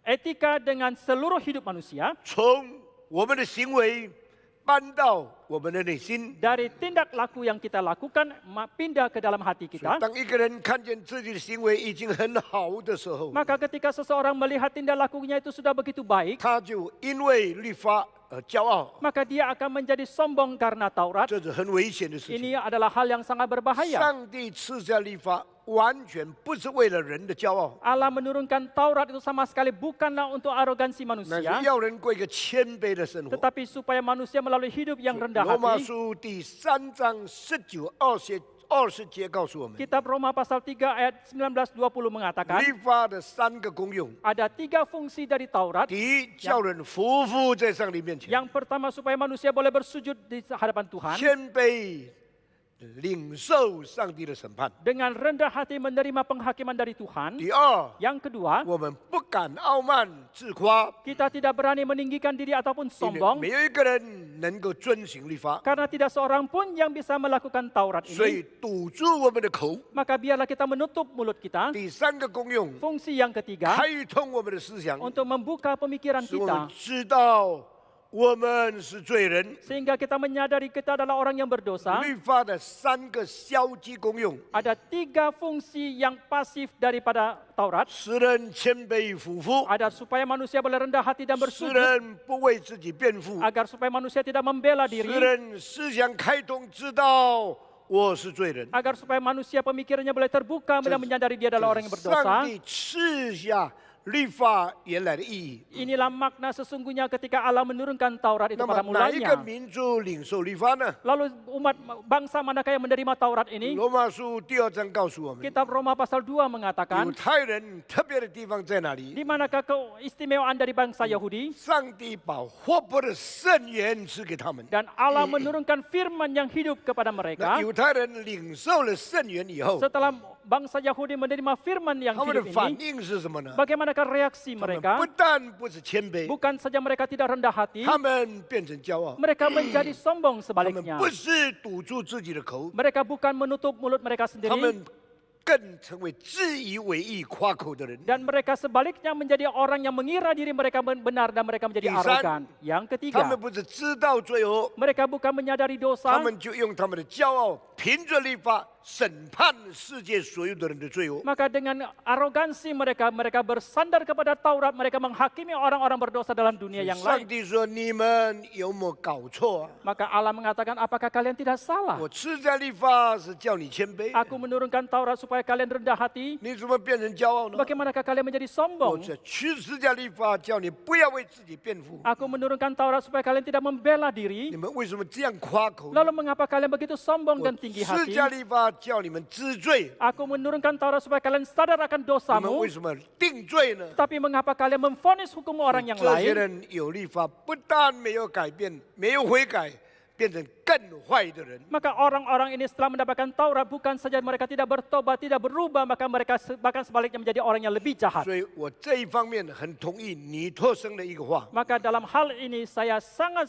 S2: etika dengan seluruh hidup manusia
S1: 从我们的行为搬到我们的内心。
S2: dari tindak laku yang kita lakukan pindah ke dalam hati kita.
S1: 当一个人看见自己的行为已经很好的时候，
S2: Maka ketika seseorang melihat tindak lakunya itu sudah begitu baik,
S1: 他就因为律法而骄傲，
S2: maka dia akan menjadi sombong karena Taurat.
S1: 这是很危险的事情。
S2: Ini adalah hal yang sangat berbahaya.
S1: 上帝赐下律法，完全不是为了人的骄傲，
S2: Allah menurunkan Taurat itu sama sekali bukanlah untuk arogansi
S1: 乃
S2: manusia,
S1: 是要人过一个谦卑的生活。
S2: tetapi supaya manusia melalui hidup yang rendah
S1: 罗马
S2: hati.
S1: 书第3章19、20节告诉我们，
S2: Kitab Roma pasal 3 ayat 19-20 mengatakan
S1: 律法的3个功用：
S2: ada 3 fungsi dari Taurat.
S1: 第一，叫人匍匐在上帝面前，
S2: Yang pertama supaya manusia boleh bersujud di hadapan Tuhan,
S1: 谦卑领受上帝的审判；
S2: dengan rendah hati menerima penghakiman dari Tuhan.
S1: 第二，
S2: Yang kedua,
S1: 我们不敢傲慢自夸，
S2: kita tidak berani meninggikan diri ataupun
S1: 因为
S2: sombong,
S1: 没有一个人能够遵行律法，
S2: karena tidak seorang pun yang bisa melakukan Taurat
S1: 所
S2: ini.
S1: 以堵住我们的口。
S2: Maka biarlah kita menutup mulut kita.
S1: 第三个功用，
S2: Fungsi yang ketiga,
S1: 开通我们的思想，
S2: untuk membuka pemikiran
S1: 使我们
S2: kita,
S1: 知道我们是罪人。
S2: sehingga kita menyadari kita adalah orang yang berdosa.
S1: 律法的3个消极功用，
S2: Ada 3 fungsi yang pasif daripada Taurat.
S1: 使人谦卑俯伏，
S2: Ada supaya manusia boleh rendah hati dan
S1: 使
S2: bersujud,
S1: 人不为自己辩护，
S2: agar supaya manusia tidak membela
S1: 使
S2: diri,
S1: 人思想开通，知道我是罪人。
S2: agar supaya manusia pemikirannya boleh terbuka dan menyadari dia adalah orang yang
S1: 上
S2: berdosa.
S1: 帝赐下律法原来的意义。
S2: Inilah makna sesungguhnya ketika Allah menurunkan Taurat itu
S1: 那么
S2: pada
S1: 哪一个
S2: mulanya.
S1: 民族领受律法呢？
S2: Lalu umat bangsa manakah yang menerima Taurat ini?
S1: 罗马书第2章告诉我们，
S2: Kitab Roma pasal 2 mengatakan,
S1: 犹太人特别的地方在哪里？
S2: di manakah keistimewaan dari bangsa Yahudi?
S1: 上帝把活泼的圣言赐给他们。
S2: Dan Allah menurunkan firman yang hidup kepada
S1: 那
S2: mereka.
S1: 犹太人领受了圣言以后，
S2: Setelah bangsa Yahudi menerima firman yang
S1: 他们的
S2: hidup
S1: 反
S2: ini,
S1: 应是什么呢？
S2: bagaimanakah reaksi
S1: 他们
S2: mereka?
S1: 不但不是谦卑，
S2: Bukan saja mereka tidak rendah hati,
S1: 他们变成骄傲，
S2: mereka menjadi sombong
S1: 他们
S2: sebaliknya.
S1: 不是堵住自己的口，
S2: Mereka bukan menutup mulut mereka
S1: 他
S2: sendiri,
S1: 们更成为自以为意、夸口的人。
S2: dan mereka sebaliknya menjadi orang yang mengira diri mereka benar dan mereka menjadi
S1: Lisan.
S2: arogan. Yang
S1: 他
S2: ketiga,
S1: 们不是知道罪恶，
S2: mereka bukan menyadari
S1: 他
S2: dosa,
S1: 们就用他们的骄傲，凭着律法审判世界所有的人的罪恶。
S2: maka dengan arogansi mereka bersandar kepada Taurat, mereka menghakimi orang-orang berdosa dalam dunia yang
S1: 上
S2: lain.
S1: 帝说：“你们有没有搞错啊？
S2: Maka Allah mengatakan, apakah kalian tidak salah?
S1: 我赐下律法是叫你谦卑，
S2: Aku menurunkan Taurat supaya kalian rendah hati.
S1: 你怎么变成骄傲呢？
S2: Bagaimanakah kalian menjadi
S1: 我
S2: sombong?
S1: 这赐下律法叫你不要为自己辩护。
S2: Aku menurunkan Taurat supaya kalian tidak membela
S1: 你
S2: diri.
S1: 们为什么这样夸口呢？
S2: Lalu mengapa kalian begitu sombong
S1: 我
S2: dan tinggi
S1: 赐
S2: hati?
S1: 下律法叫你们知罪。
S2: Aku menurunkan Taurat supaya kalian sadar akan
S1: 你们
S2: dosamu.
S1: 为什么定罪呢？
S2: Tapi mengapa kalian memvonis hukum orang yang
S1: 这些
S2: lain?
S1: 人有律法，不但没有改变，没有悔改，变成更坏的人。
S2: Maka orang-orang ini setelah mendapatkan Taurat, bukan saja mereka tidak bertobat, tidak berubah, maka mereka bahkan sebaliknya menjadi orang yang lebih jahat.
S1: 所以我这一方面很同意尼托生的一个话。
S2: Maka dalam hal ini saya sangat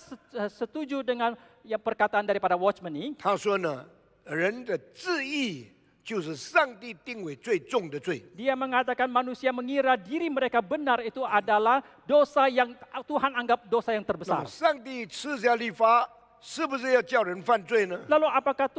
S2: setuju dengan perkataan daripada Watchman ini.
S1: 他说呢，人的自义就是上帝定为最重的罪。
S2: Dia mengatakan manusia mengira diri mereka benar itu adalah dosa yang Tuhan anggap dosa yang
S1: 那么
S2: terbesar.
S1: 上帝赐下律法，是不是要叫人犯罪呢？
S2: Lalu apakah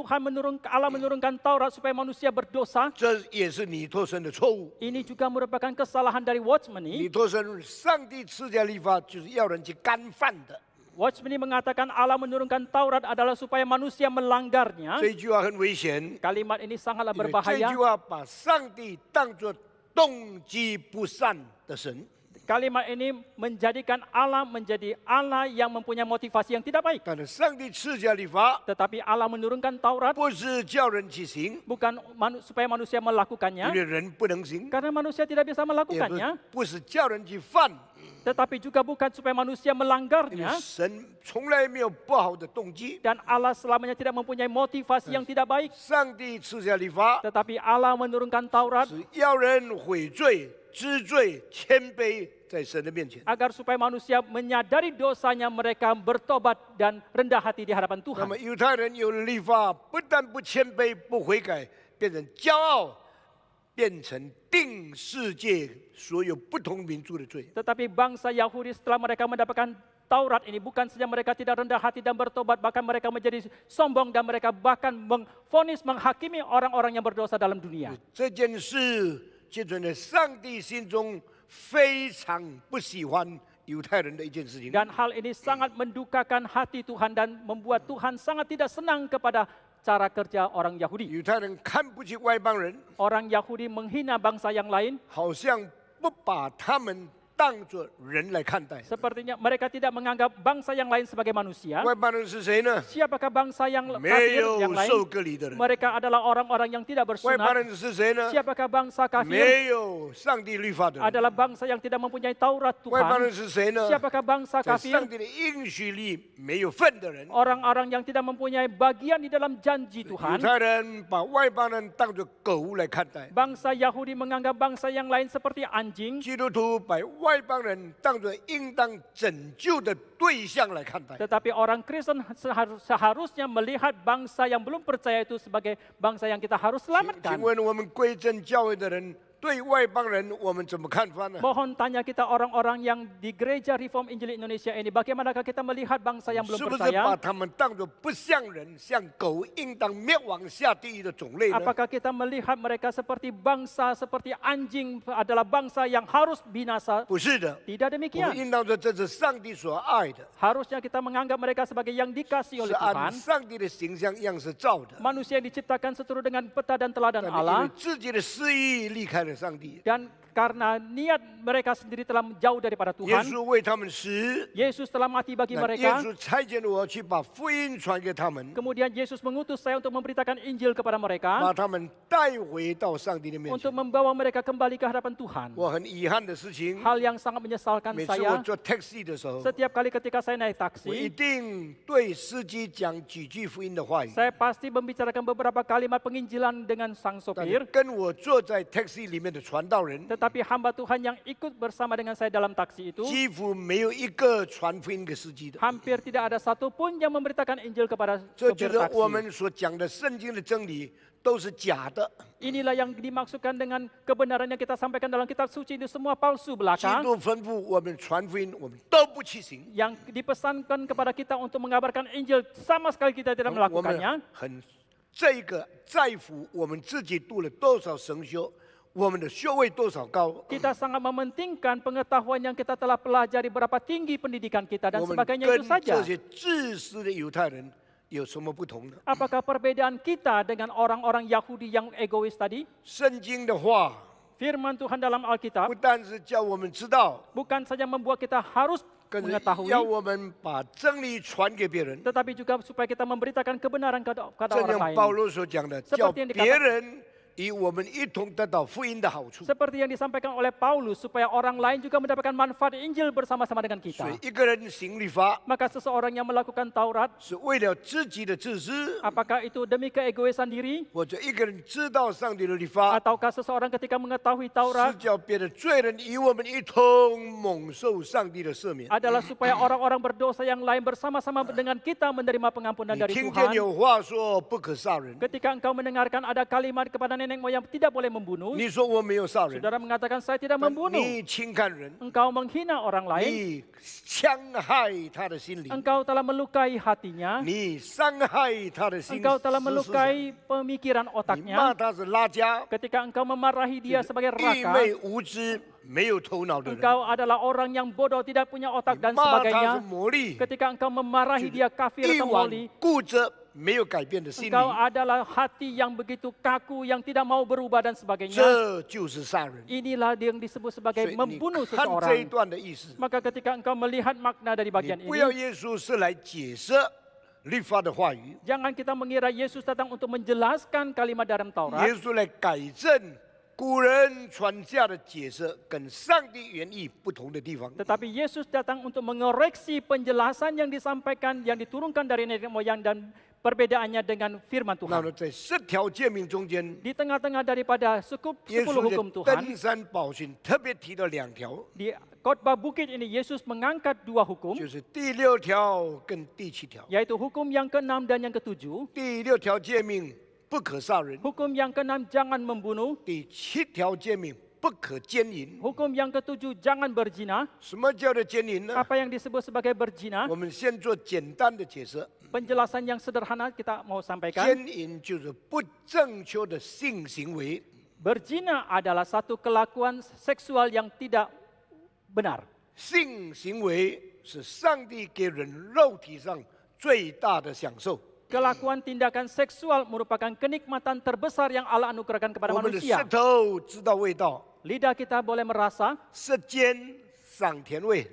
S2: Allah menurunkan Taurat supaya manusia berdosa?
S1: 这也是尼托生的错误。
S2: Ini juga merupakan kesalahan dari Watchman ini.
S1: 尼托生，上帝赐下律法就是要人去干犯的。
S2: Watchman ini mengatakan Allah menurunkan Taurat adalah supaya manusia melanggarnya.
S1: 这句话很危险，
S2: Kalimat ini sangatlah
S1: 因为这
S2: berbahaya.
S1: 句话把上帝当作动机不善的神。
S2: Kalimat ini menjadikan Allah menjadi Allah yang mempunyai motivasi yang tidak baik.
S1: 但是上帝赐下律法，
S2: Tetapi Allah menurunkan Taurat
S1: 不是叫人去行，
S2: bukan supaya manusia
S1: 因
S2: melakukannya,
S1: 为人不能行；
S2: karena manusia tidak bisa
S1: 也
S2: melakukannya.
S1: 不是叫人去犯，
S2: Tetapi juga bukan supaya manusia
S1: 因为
S2: melanggarnya.
S1: 神从来没有不好的动机。
S2: Dan Allah selamanya tidak mempunyai motivasi yang tidak baik.
S1: 上帝赐下律法，
S2: Tetapi Allah menurunkan Taurat
S1: 是要人悔罪、知罪、谦卑，在神的面前。
S2: agar supaya manusia menyadari dosanya, mereka bertobat dan rendah hati di hadapan
S1: 那
S2: Tuhan.
S1: 么犹太人有了律法，不但不谦卑、不悔改，变成骄傲，变成定世界所有不同民族的罪。
S2: Tetapi bangsa Yahudi setelah mereka mendapatkan Taurat ini, bukan saja mereka tidak rendah hati dan bertobat, bahkan mereka menjadi sombong dan mereka bahkan memvonis, menghakimi orang-orang yang berdosa dalam dunia.
S1: 这件事就成了上帝心中非常不喜欢犹太人的一件事情。
S2: Dan hal ini sangat mendukakan hati Tuhan dan membuat Tuhan sangat tidak senang kepada cara kerja orang Yahudi.
S1: 犹太人看不起外邦人，
S2: Orang Yahudi menghina bangsa yang lain,
S1: 好像不把他们当作人来看待。
S2: sepertinya mereka tidak menganggap bangsa yang lain sebagai manusia.
S1: 外邦人是谁呢？
S2: Siapakah bangsa yang
S1: 没
S2: kafir
S1: 有
S2: yang
S1: 受
S2: lain?
S1: 割礼的人。
S2: Mereka adalah orang-orang yang tidak
S1: 外邦
S2: bersunat.
S1: 人是谁呢？
S2: Siapakah bangsa kafir?
S1: 没有上帝律法的人。
S2: Adalah bangsa yang tidak mempunyai Taurat
S1: 外邦
S2: Tuhan.
S1: 人是谁呢？
S2: Siapakah bangsa
S1: 在
S2: kafir?
S1: 上帝的应许里没有份的人。
S2: Orang-orang yang tidak mempunyai bagian di dalam janji
S1: 犹
S2: Tuhan.
S1: 太人把外邦人当作狗来看待，
S2: Bangsa Yahudi menganggap bangsa yang lain seperti anjing.
S1: 基督徒把外邦人当作应当拯救的对象来看待。
S2: Tetapi orang Kristen seharusnya melihat bangsa yang belum percaya itu sebagai bangsa yang kita harus
S1: 请
S2: selamatkan.
S1: 问我们归正教会的人对外邦人我们怎么看法呢？
S2: Mohon tanya kita orang-orang yang di Gereja Reform Injil Indonesia ini, bagaimanakah kita melihat bangsa yang belum
S1: 是不是把
S2: percaya?
S1: 他们当作不像人、像狗，应当灭亡下地狱的种类呢？
S2: Apakah kita melihat mereka seperti bangsa, seperti anjing adalah bangsa yang harus binasa?
S1: 不是的，
S2: Tidak
S1: 我们
S2: demikian.
S1: 应当说这是上帝所爱的，
S2: Harusnya kita menganggap mereka sebagai yang dikasih
S1: 是
S2: oleh
S1: 按
S2: Tuhan.
S1: 上帝的形象样式造的。
S2: Manusia yang diciptakan seturut dengan peta dan teladan
S1: 但因为
S2: Allah.
S1: 自己的私意离开了上帝，
S2: Dan karena niat mereka sendiri telah jauh daripada
S1: 耶
S2: Tuhan.
S1: 稣为他们死。
S2: Yesus telah mati bagi
S1: 那耶
S2: mereka.
S1: 稣差遣我去把福音传给他们，
S2: Kemudian Yesus mengutus saya untuk memberitakan Injil kepada
S1: 把
S2: mereka.
S1: 他们带回到上帝的面
S2: Untuk
S1: 前。
S2: membawa mereka kembali ke hadapan Tuhan.
S1: 我很遗憾的事情，
S2: Hal yang sangat menyesalkan
S1: 每次我
S2: saya,
S1: 坐 taxi 的时候，
S2: setiap kali ketika saya naik
S1: 我一
S2: taksi,
S1: 定对司机讲几句福音的话语。
S2: saya pasti membicarakan beberapa kalimat penginjilan dengan sang
S1: 但
S2: sopir.
S1: 跟我坐在 taxi 里面的传道人，
S2: Tetapi hamba Tuhan yang ikut bersama dengan saya dalam taksi itu,
S1: 几乎没有一个传福音给司机的。
S2: hampir tidak ada satupun yang memberitakan Injil kepada
S1: 这就
S2: sopir
S1: 是我
S2: taksi.
S1: 们所讲的圣经的真理都是假的。
S2: Inilah yang dimaksudkan dengan kebenaran yang kita sampaikan dalam kitab suci itu semua palsu
S1: 基
S2: belaka.
S1: 督吩咐我们传福音，我们都不去行。
S2: Yang dipesankan kepada kita untuk mengabarkan Injil, sama sekali kita tidak
S1: 我们
S2: melakukannya.
S1: 很这个在乎我们自己读了多少神修，我们的学位多少高，
S2: Kita sangat mementingkan pengetahuan yang kita telah pelajari, berapa tinggi pendidikan kita dan
S1: 我们
S2: sebagainya
S1: 跟
S2: itu saja.
S1: 这些自私的犹太人有什么不同呢？
S2: Apakah perbedaan kita dengan orang-orang Yahudi yang egois tadi?
S1: 圣经的话
S2: Firman Tuhan dalam Alkitab
S1: 不但是叫我们知道，
S2: bukan saja membuat kita harus
S1: 更是
S2: mengetahui,
S1: 要我们把真理传给别人。
S2: tetapi juga supaya kita memberitakan kebenaran kepada
S1: 正
S2: orang
S1: 像
S2: lain.
S1: 保罗所讲的，
S2: Seperti
S1: 叫
S2: yang dikatakan-
S1: 别人与我们一同得到福音的好处。
S2: Seperti yang disampaikan oleh Paulus, supaya orang lain juga mendapatkan manfaat Injil bersama-sama dengan
S1: 所
S2: kita.
S1: 以一个人行律法
S2: Maka seseorang yang melakukan Taurat,
S1: 是为了自己的自私，
S2: apakah itu demi keegoisan diri,
S1: 或者一个人知道上帝的律法，
S2: ataukah seseorang ketika mengetahui
S1: 是
S2: Taurat
S1: 叫别的罪人与我们一同蒙受上帝的赦免。
S2: adalah supaya orang-orang berdosa yang lain bersama-sama dengan kita menerima pengampunan
S1: 你
S2: dari
S1: 听见
S2: Tuhan.
S1: 有话说不可杀人，
S2: Ketika engkau mendengarkan ada kalimat kepada nenek moyang tidak boleh membunuh,
S1: 你说我没有杀人，
S2: saudara mengatakan saya tidak
S1: 但
S2: membunuh.
S1: 你轻看人，
S2: Engkau menghina orang lain,
S1: 你伤害他的心灵，
S2: engkau telah melukai hatinya,
S1: 你伤害他的心
S2: engkau telah
S1: 思想，
S2: melukai pemikiran
S1: 你骂
S2: otaknya.
S1: 他是拉家，
S2: Ketika engkau memarahi dia sebagai
S1: 愚
S2: raka,
S1: 昧无知、没有头脑的人，
S2: engkau adalah orang yang bodoh, tidak punya otak
S1: 你
S2: dan
S1: 骂他是
S2: sebagainya.
S1: 魔力，
S2: Ketika engkau memarahi dia kafir
S1: 一
S2: atau
S1: 往
S2: moli,
S1: 固着没有改变的心
S2: engkau
S1: 理，
S2: adalah hati yang begitu kaku, yang tidak mau berubah dan sebagainya.
S1: 这就是杀人。
S2: Inilah yang disebut
S1: 所
S2: sebagai
S1: 以你
S2: membunuh
S1: 看这一
S2: seseorang.
S1: 段的意思，
S2: Maka ketika engkau melihat makna dari
S1: 你
S2: bagian
S1: 不要
S2: ini,
S1: 耶稣是来解释律法的话语，
S2: jangan kita mengira Yesus datang untuk menjelaskan kalimat dalam
S1: 耶
S2: Taurat,
S1: 稣来改正古人传下的解释跟上帝原意不同的地方。
S2: tetapi Yesus datang untuk mengoreksi penjelasan yang disampaikan, yang diturunkan dari nenek moyang dan perbedaannya dengan firman
S1: 那
S2: Tuhan.
S1: 么在10条诫命中间，
S2: Di tengah-tengah daripada 10
S1: 耶稣
S2: hukum
S1: 在
S2: Tuhan,
S1: 登山宝训特别提到2条，
S2: di khotbah bukit ini Yesus mengangkat 2 hukum,
S1: 就是第6条跟第7条。
S2: yaitu hukum yang ke-6 dan yang ke-7.
S1: 第6条诫命不可杀人，
S2: Hukum yang ke-6 jangan membunuh,
S1: 第7条诫命不可奸淫。
S2: hukum yang ke-7 jangan berzina.
S1: 什么叫做奸淫呢？
S2: Apa yang disebut sebagai berzina?
S1: 我们先做简单的解释。
S2: Penjelasan yang sederhana kita mau sampaikan.
S1: 奸淫就是不正确的性行为，
S2: Berzina adalah satu kelakuan seksual yang tidak benar.
S1: 性行为是上帝给人肉体上最大的享受。
S2: Kelakuan tindakan seksual merupakan kenikmatan terbesar yang Allah anugerahkan kepada
S1: 我们的
S2: manusia.
S1: 舌头知道味道，
S2: Lidah kita boleh merasa
S1: 舌尖赏甜味，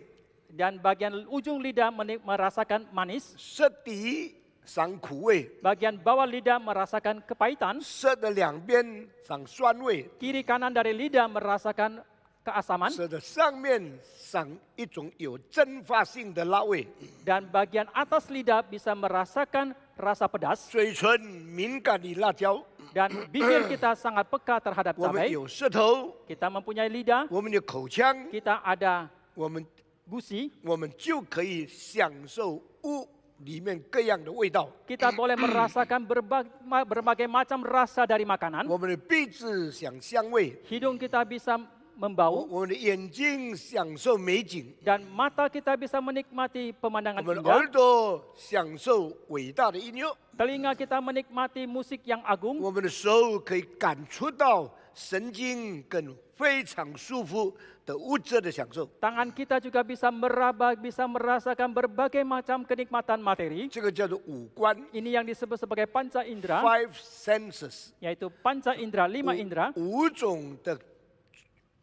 S2: dan bagian ujung lidah merasakan manis,
S1: 舌底赏苦味，
S2: bagian bawah lidah merasakan kepahitan,
S1: 舌的两边赏酸味，
S2: kiri kanan dari lidah merasakan keasaman,
S1: 舌的上面赏一种有蒸发性的辣味，
S2: dan bagian atas lidah bisa merasakan rasa pedas,
S1: 嘴唇敏感于辣椒。
S2: dan bibir kita sangat peka terhadap
S1: 我们
S2: cabai.
S1: 有舌头，
S2: Kita mempunyai lidah,
S1: 我们有口腔，
S2: kita ada
S1: 我们
S2: gusi,
S1: 我们就可以享受屋里面各样的味道。
S2: kita boleh merasakan berbagai macam rasa dari makanan.
S1: 我们的鼻子享香味，
S2: Hidung kita bisa membau
S1: 我们的眼睛享受美景，
S2: dan mata kita bisa menikmati
S1: 我
S2: pemandangan
S1: 们的
S2: indah.
S1: 耳朵享受伟大的音乐，
S2: Telinga kita menikmati musik yang agung.
S1: 我们的手可以感触到神经跟非常舒服的物质的享受。
S2: Tangan kita juga bisa meraba, bisa merasakan berbagai macam kenikmatan materi.
S1: 这个叫做五官
S2: Ini yang disebut sebagai panca indera,
S1: （five senses），
S2: yaitu panca indera, 5 indera.
S1: 五种的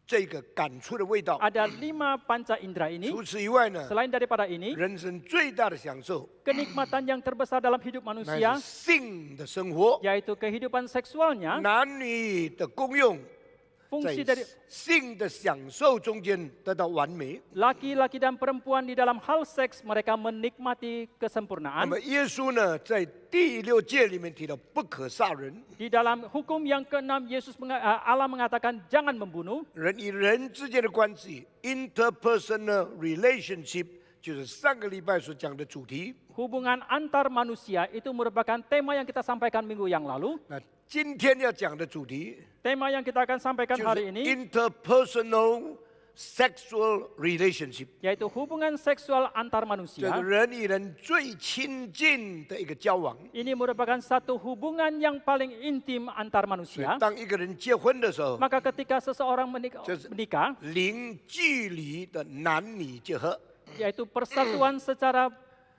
S1: 这个感触的味道。
S2: Ada 5 panca indera ini.
S1: 除此以外呢，
S2: Selain daripada ini,
S1: 人生最大的享受
S2: kenikmatan yang terbesar dalam hidup
S1: 乃
S2: manusia
S1: 是性的生活，
S2: yaitu kehidupan seksualnya,
S1: 男女的功用，
S2: fungsi
S1: 在
S2: dari
S1: 性的享受中间得到完美。
S2: laki-laki dan perempuan di dalam hal seks mereka menikmati
S1: 那
S2: kesempurnaan.
S1: 么耶稣呢，在第6诫里面提到不可杀人，
S2: Di dalam hukum yang ke-6 Allah mengatakan jangan membunuh.
S1: 人与人之间的关系 （interpersonal relationship） 就是上个礼拜所讲的主题。
S2: Hubungan antar manusia itu merupakan tema yang kita sampaikan minggu yang lalu.
S1: 那今天要讲的主题
S2: Tema yang kita akan sampaikan
S1: 就是
S2: hari ini
S1: interpersonal sexual relationship，
S2: yaitu hubungan seksual antar
S1: 这
S2: manusia.
S1: 个人与人最亲近的一个交往。
S2: Ini merupakan satu hubungan yang paling intim antar
S1: 所以
S2: manusia.
S1: 当一个人结婚的时候，
S2: Maka ketika seseorang
S1: Just-
S2: menikah,
S1: 零距离的男女结合，
S2: yaitu persatuan secara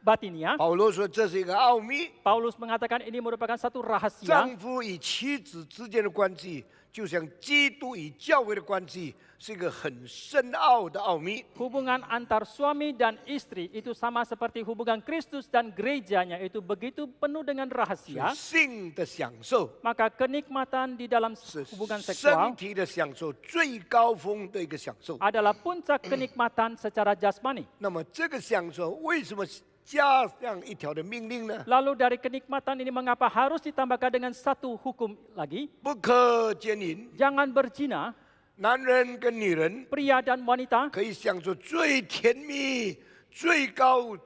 S2: batinnya.
S1: 保罗说这是一个奥秘，
S2: Paulus mengatakan ini merupakan satu rahasia.
S1: 丈夫与妻子之间的关系，就像基督与教会的关系，是一个很深奥的奥秘。
S2: Hubungan antar suami dan istri itu sama seperti hubungan Kristus dan gerejanya, itu begitu penuh dengan
S1: 所
S2: rahasia.
S1: 以性的享受
S2: Maka kenikmatan di dalam
S1: 是
S2: hubungan
S1: 身
S2: seksual
S1: 体的享受最高峰的一个享受。
S2: adalah puncak kenikmatan secara jasmani.
S1: 那么这个享受为什么加上一条的命令呢？
S2: Lalu dari kenikmatan ini mengapa harus ditambahkan dengan satu hukum lagi?
S1: 不可奸淫，
S2: Jangan berzina.
S1: 男人跟女人
S2: Pria dan wanita
S1: 可以享受最甜蜜、最高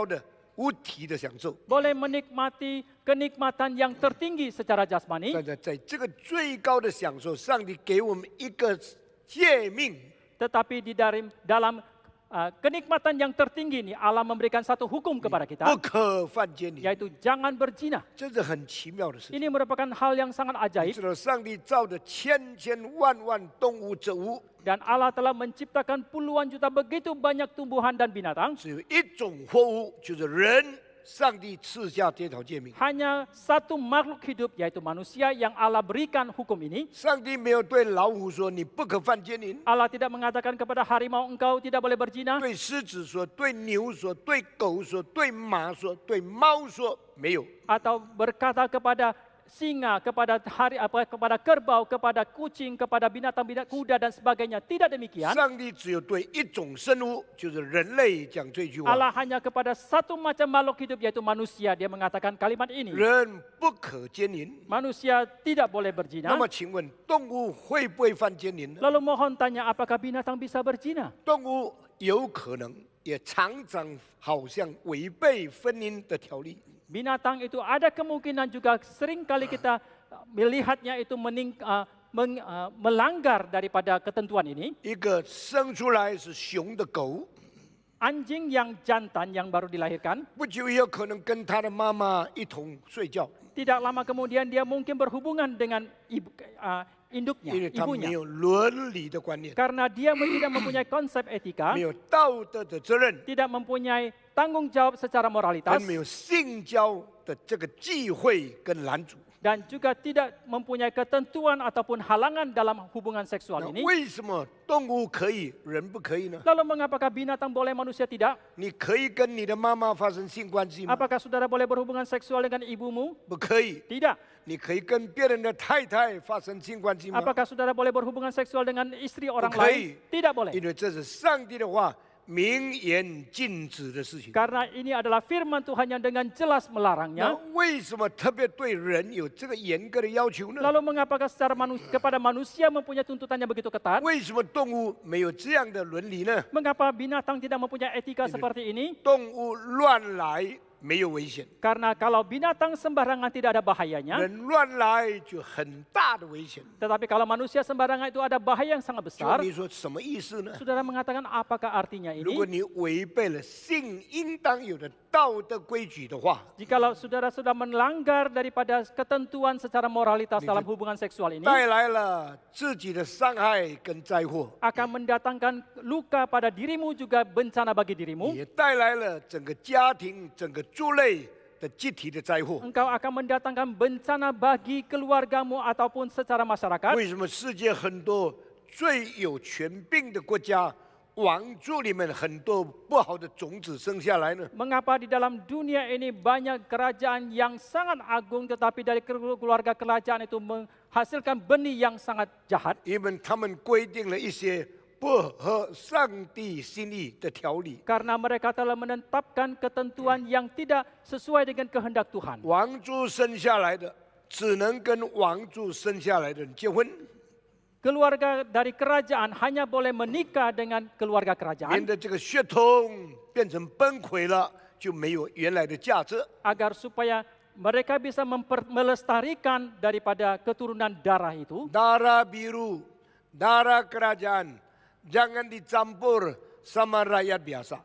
S1: 的无体的享受。
S2: boleh menikmati kenikmatan yang tertinggi secara jasmani.
S1: 但是在这个最高的享受，上帝给我们一个诫命，
S2: Tetapi di dalam kenikmatan yang tertinggi ini Allah memberikan satu hukum kepada
S1: 不
S2: kita,
S1: 可犯奸淫，
S2: yaitu jangan berzina.
S1: 这是很奇妙的事情。
S2: Ini merupakan hal yang sangat
S1: 你
S2: ajaib
S1: 知道，上帝造的千万动物植物，
S2: dan Allah telah menciptakan puluhan juta begitu banyak tumbuhan dan binatang.
S1: 只有一种活物，就是人。上帝赐下这条诫命，
S2: Hanya satu makhluk hidup yaitu manusia yang Allah berikan hukum ini.
S1: 上帝没有对老虎说你不可犯奸淫，
S2: Allah tidak mengatakan kepada harimau engkau tidak boleh berzina,
S1: 对狮子说，对牛说，对狗说，对马说，对猫说，没有。
S2: atau berkata kepada singa, kepada kepada kerbau, kepada kucing, kepada binatang-binatang kuda dan sebagainya. Tidak demikian.
S1: 上帝只有对一种生物，就是人类讲这句话。
S2: Allah hanya kepada satu macam makhluk hidup yaitu manusia. Dia mengatakan kalimat ini.
S1: 人不可奸淫。
S2: Manusia tidak boleh
S1: 那
S2: berzina.
S1: 么，请问动物会不会犯奸淫呢？
S2: Lalu mohon tanya apakah binatang bisa berzina?
S1: 动物有可能，也常常好像违背婚姻的条例。
S2: Binatang itu ada kemungkinan juga sering kali kita melihatnya itu melanggar daripada ketentuan ini.
S1: 一个生出来是熊的狗，
S2: Anjing yang jantan yang baru dilahirkan,
S1: 不久也有可能跟他的妈妈一同睡觉，
S2: tidak lama kemudian dia mungkin berhubungan dengan induknya,
S1: 因为他没
S2: ibunya.
S1: 有伦理的观念，
S2: Karena dia tidak mempunyai konsep etika,
S1: 没有道德的责任，
S2: tidak mempunyai tanggung jawab secara
S1: 更
S2: moralitas,
S1: 没有性交的这个忌讳跟拦阻。
S2: dan juga tidak mempunyai ketentuan ataupun halangan dalam hubungan seksual
S1: 那
S2: ini.
S1: 为什么动物可以，人不可以呢？
S2: Lalu mengapakah binatang boleh, manusia tidak?
S1: 你可以跟你的妈妈发生性关系吗？
S2: Apakah saudara boleh berhubungan seksual dengan ibumu?
S1: 不可以。
S2: Tidak.
S1: 你可以跟别人的太太发生性关系吗？
S2: Apakah saudara boleh berhubungan seksual dengan istri orang
S1: Bukan.
S2: lain? Tidak boleh.
S1: 因为这是上帝的话明言禁止的事情。
S2: Karena ini adalah firman Tuhan yang dengan jelas
S1: 那
S2: melarangnya.
S1: 为什么特别对人有这个严格的要求呢？
S2: Lalu mengapakah secara kepada manusia mempunyai tuntutan yang begitu ketat?
S1: 为什么动物没有这样的伦理呢？
S2: Mengapa binatang tidak mempunyai etika seperti ini?
S1: 动物乱来没有危险，
S2: Karena kalau binatang sembarangan tidak ada bahayanya,
S1: 人乱来就很大的危险。
S2: tetapi kalau manusia sembarangan itu ada bahaya yang sangat
S1: 就
S2: besar.
S1: 你说什么意思呢？
S2: Saudara mengatakan apakah artinya
S1: 如果
S2: ini?
S1: 你违背了性应当有的道德规矩的话，
S2: Jikalau saudara sudah melanggar daripada ketentuan secara moralitas dalam hubungan seksual ini,
S1: 带来了自己的伤害跟灾祸，
S2: akan mendatangkan luka pada dirimu juga bencana bagi dirimu.
S1: 也带来了整个家庭、整个族类的集体的灾祸。
S2: Engkau akan mendatangkan bencana bagi keluargamu ataupun secara masyarakat.
S1: 为什么世界很多最有权柄的国家，王族里面很多不好的种子生下来呢？
S2: Mengapa di dalam dunia ini banyak kerajaan yang sangat agung tetapi dari keluarga kerajaan itu menghasilkan benih yang sangat jahat?
S1: 因为他们规定了一些不合上帝心意的条例。
S2: Karena mereka telah menetapkan ketentuan yang tidak sesuai dengan kehendak Tuhan.
S1: 王族生下来的只能跟王族生下来的人结婚，
S2: Keluarga dari kerajaan hanya boleh menikah dengan keluarga
S1: 免
S2: kerajaan
S1: 得这个血统变成崩溃了，就没有原来的价值。
S2: agar supaya mereka bisa melestarikan daripada keturunan darah itu.
S1: Darah biru, darah kerajaan, jangan dicampur sama rakyat biasa.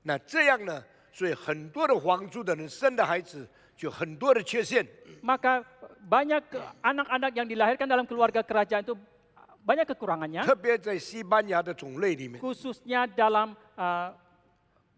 S1: 那这样呢，所以很多的皇族的人生的孩子就很多的缺陷。
S2: Maka banyak anak-anak yang dilahirkan dalam keluarga kerajaan itu banyak kekurangannya,
S1: 特别在西班牙的种类里面，
S2: khususnya dalam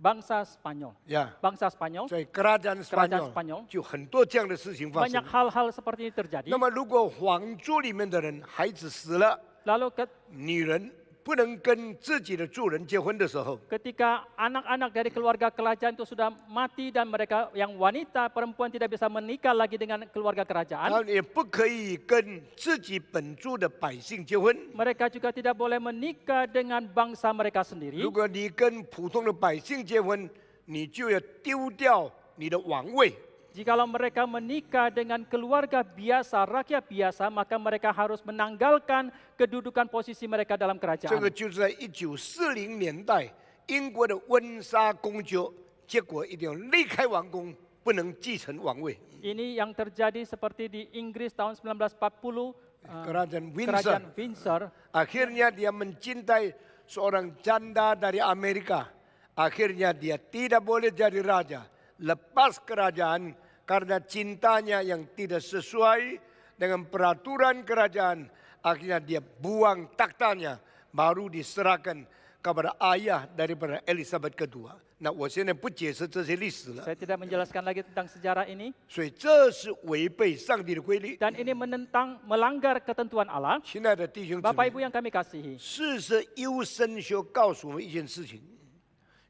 S2: bangsa Spanyol.
S1: 呀，
S2: Bangsa Spanyol,
S1: 在kerajaan
S2: Kerajaan
S1: Spanyol
S2: Spanyol
S1: 就很多这样的事情发
S2: banyak
S1: 生。
S2: hal-hal seperti ini terjadi.
S1: 那么，如果皇族里面的人孩子死了，
S2: Lalu
S1: 女人不能跟自己的主人结婚的时候，
S2: ketika anak-anak dari keluarga kerajaan itu sudah mati dan mereka yang wanita perempuan tidak bisa menikah lagi dengan keluarga
S1: 然
S2: kerajaan,
S1: 后也不可以跟自己本族的百姓结婚。
S2: mereka juga tidak boleh menikah dengan bangsa mereka sendiri.
S1: 如果你跟普通的百姓结婚，你就要丢掉你的王位。
S2: Jikalau mereka menikah dengan keluarga biasa, rakyat biasa, maka mereka harus menanggalkan kedudukan posisi mereka dalam
S1: 这
S2: kerajaan.
S1: 个就是在1940年代英国的温莎公爵，结果一定要离开王宫，不能继承王位。
S2: Ini yang terjadi seperti di Inggris tahun 1940,
S1: Kerajaan Windsor.
S2: Kerajaan Windsor.
S1: Akhirnya dia mencintai seorang janda dari Amerika. Akhirnya dia tidak boleh jadi raja. Lepas kerajaan karena cintanya yang tidak sesuai dengan peraturan kerajaan. Akhirnya dia buang taktanya. Baru diserahkan kepada ayah daripada Elizabeth kedua. 那我现在不解释这些历史了，
S2: Saya tidak menjelaskan lagi tentang sejarah ini.
S1: 所以这是违背上帝的规律。
S2: Dan ini melanggar ketentuan Allah.
S1: 亲爱的弟兄姊
S2: Bapak
S1: 妹，
S2: Ibu yang kami kasihi.
S1: 事实优生学告诉我们一件事情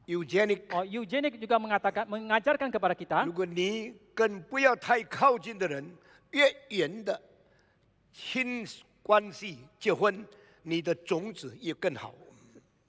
S1: ：eugenic。
S2: Eugenics juga mengajarkan kepada kita,
S1: 如果你跟不要太靠近的人越远的亲关系结婚，你的种子也更好。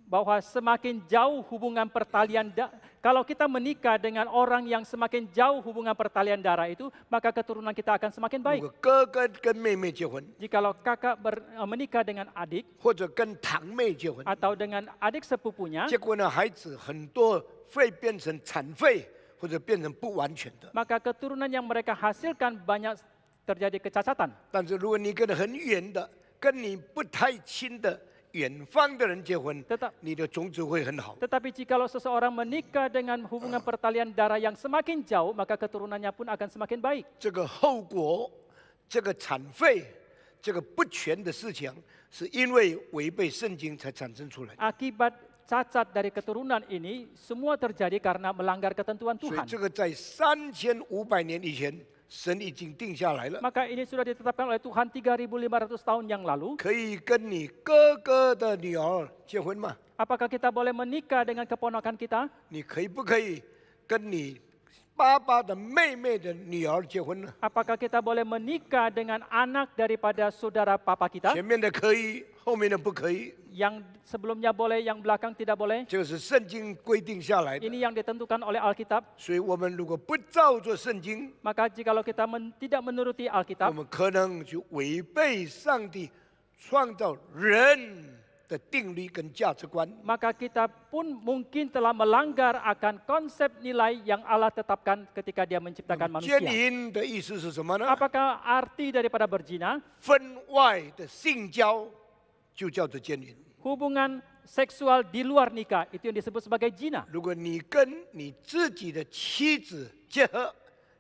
S2: bahwa semakin jauh hubungan pertalian kalau kita menikah dengan orang yang semakin jauh hubungan pertalian darah itu, maka keturunan kita akan semakin
S1: 如
S2: baik.
S1: 果哥哥跟妹妹结婚，
S2: Jikalau kakak menikah dengan adik
S1: 或者跟堂妹结婚，
S2: atau dengan adik sepupunya,
S1: 结果呢，孩子很多会变成残废，或者变成不完全的。
S2: maka keturunan yang mereka hasilkan banyak terjadi kecacatan.
S1: 但是如果你跟很远的、跟你不太亲的远方的人结婚
S2: Tetap-，
S1: 你的种子会很好。
S2: Tetapi jikalau seseorang menikah dengan hubungan pertalian darah yang semakin jauh, maka keturunannya pun akan semakin baik.
S1: 这个后果，这个残废，这个不全的事情，是因为违背圣经才产生出来的。
S2: Akibat cacat dari keturunan ini semua terjadi karena melanggar ketentuan
S1: 所以
S2: Tuhan.
S1: 这个在3500年以前，神已经定下来了，
S2: Maka ini sudah ditetapkan oleh Tuhan 3.500 tahun yang lalu.
S1: 可以跟你哥哥的女儿结婚吗？
S2: Apakah kita boleh menikah dengan keponakan kita?
S1: 你可以不可以跟你爸爸的妹妹的女儿结婚呢？
S2: Apakah kita boleh menikah dengan anak daripada saudara papa kita?
S1: 前面的可以，后面的不可以，
S2: Yang sebelumnya boleh, yang belakang tidak boleh.
S1: 这个是圣经规定下来的。
S2: Ini yang ditentukan oleh Alkitab.
S1: 所以我们如果不照着圣经，
S2: Maka jikalau kita tidak menuruti
S1: 我
S2: Alkitab,
S1: 们可能就违背上帝创造人的定律跟价值观。
S2: maka kita pun mungkin telah melanggar akan konsep nilai yang Allah tetapkan ketika Dia menciptakan
S1: 奸
S2: manusia.
S1: 淫的意思是什么呢？
S2: Apakah arti daripada berzina?
S1: 分外的性交就叫做奸淫。
S2: Hubungan seksual di luar nikah, itu yang disebut sebagai zina.
S1: 如果你跟你自己的妻子结合，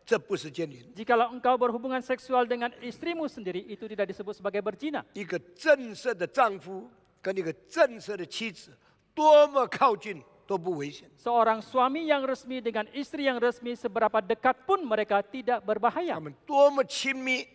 S1: 这不是奸淫。
S2: Jikalau engkau berhubungan seksual dengan istrimu sendiri, itu tidak disebut sebagai berzina.
S1: 一个正式的丈夫跟一个正式的妻子，多么靠近都不危险。
S2: Seorang suami yang resmi dengan istri yang resmi, seberapa dekat pun mereka tidak
S1: 他
S2: berbahaya.
S1: 们多么亲密、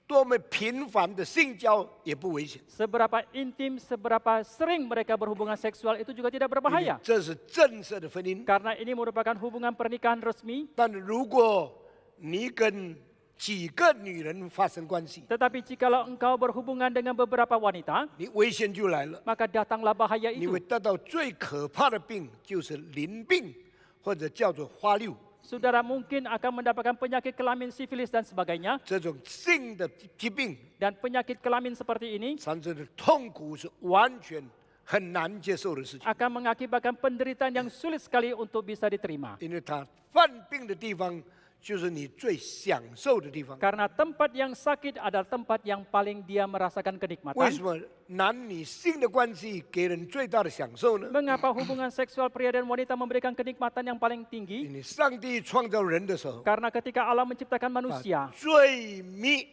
S1: 多么频繁的性交也不危险。
S2: Seberapa intim, seberapa sering mereka berhubungan seksual itu juga tidak
S1: 因为
S2: berbahaya.
S1: 这是正式的婚姻。
S2: Karena ini merupakan hubungan pernikahan resmi.
S1: 但如果你跟几个女人发生关系，
S2: Tetapi jikalau engkau berhubungan dengan beberapa wanita,
S1: 你危险就来了。
S2: maka datanglah bahaya
S1: 你
S2: itu.
S1: 会得到最可怕的病，就是淋病，或者叫做花瘤。
S2: Saudara mungkin akan mendapatkan penyakit kelamin sifilis dan sebagainya.
S1: 这种性的疾病
S2: Dan penyakit kelamin seperti ini
S1: 产生的痛苦是完全很难接受的事情，
S2: akan mengakibatkan penderitaan yang sulit sekali untuk bisa diterima.
S1: 因为它犯病的地方就是你最享受的地方。
S2: Karena tempat yang sakit adalah tempat yang paling dia merasakan
S1: 为
S2: kenikmatan.
S1: 什么男女性的关系给人最大的享受呢？
S2: Mengapa hubungan seksual pria dan wanita memberikan kenikmatan yang paling tinggi?
S1: 因为上帝创造人的时候，
S2: Karena ketika Allah menciptakan
S1: 把
S2: manusia,
S1: 最密、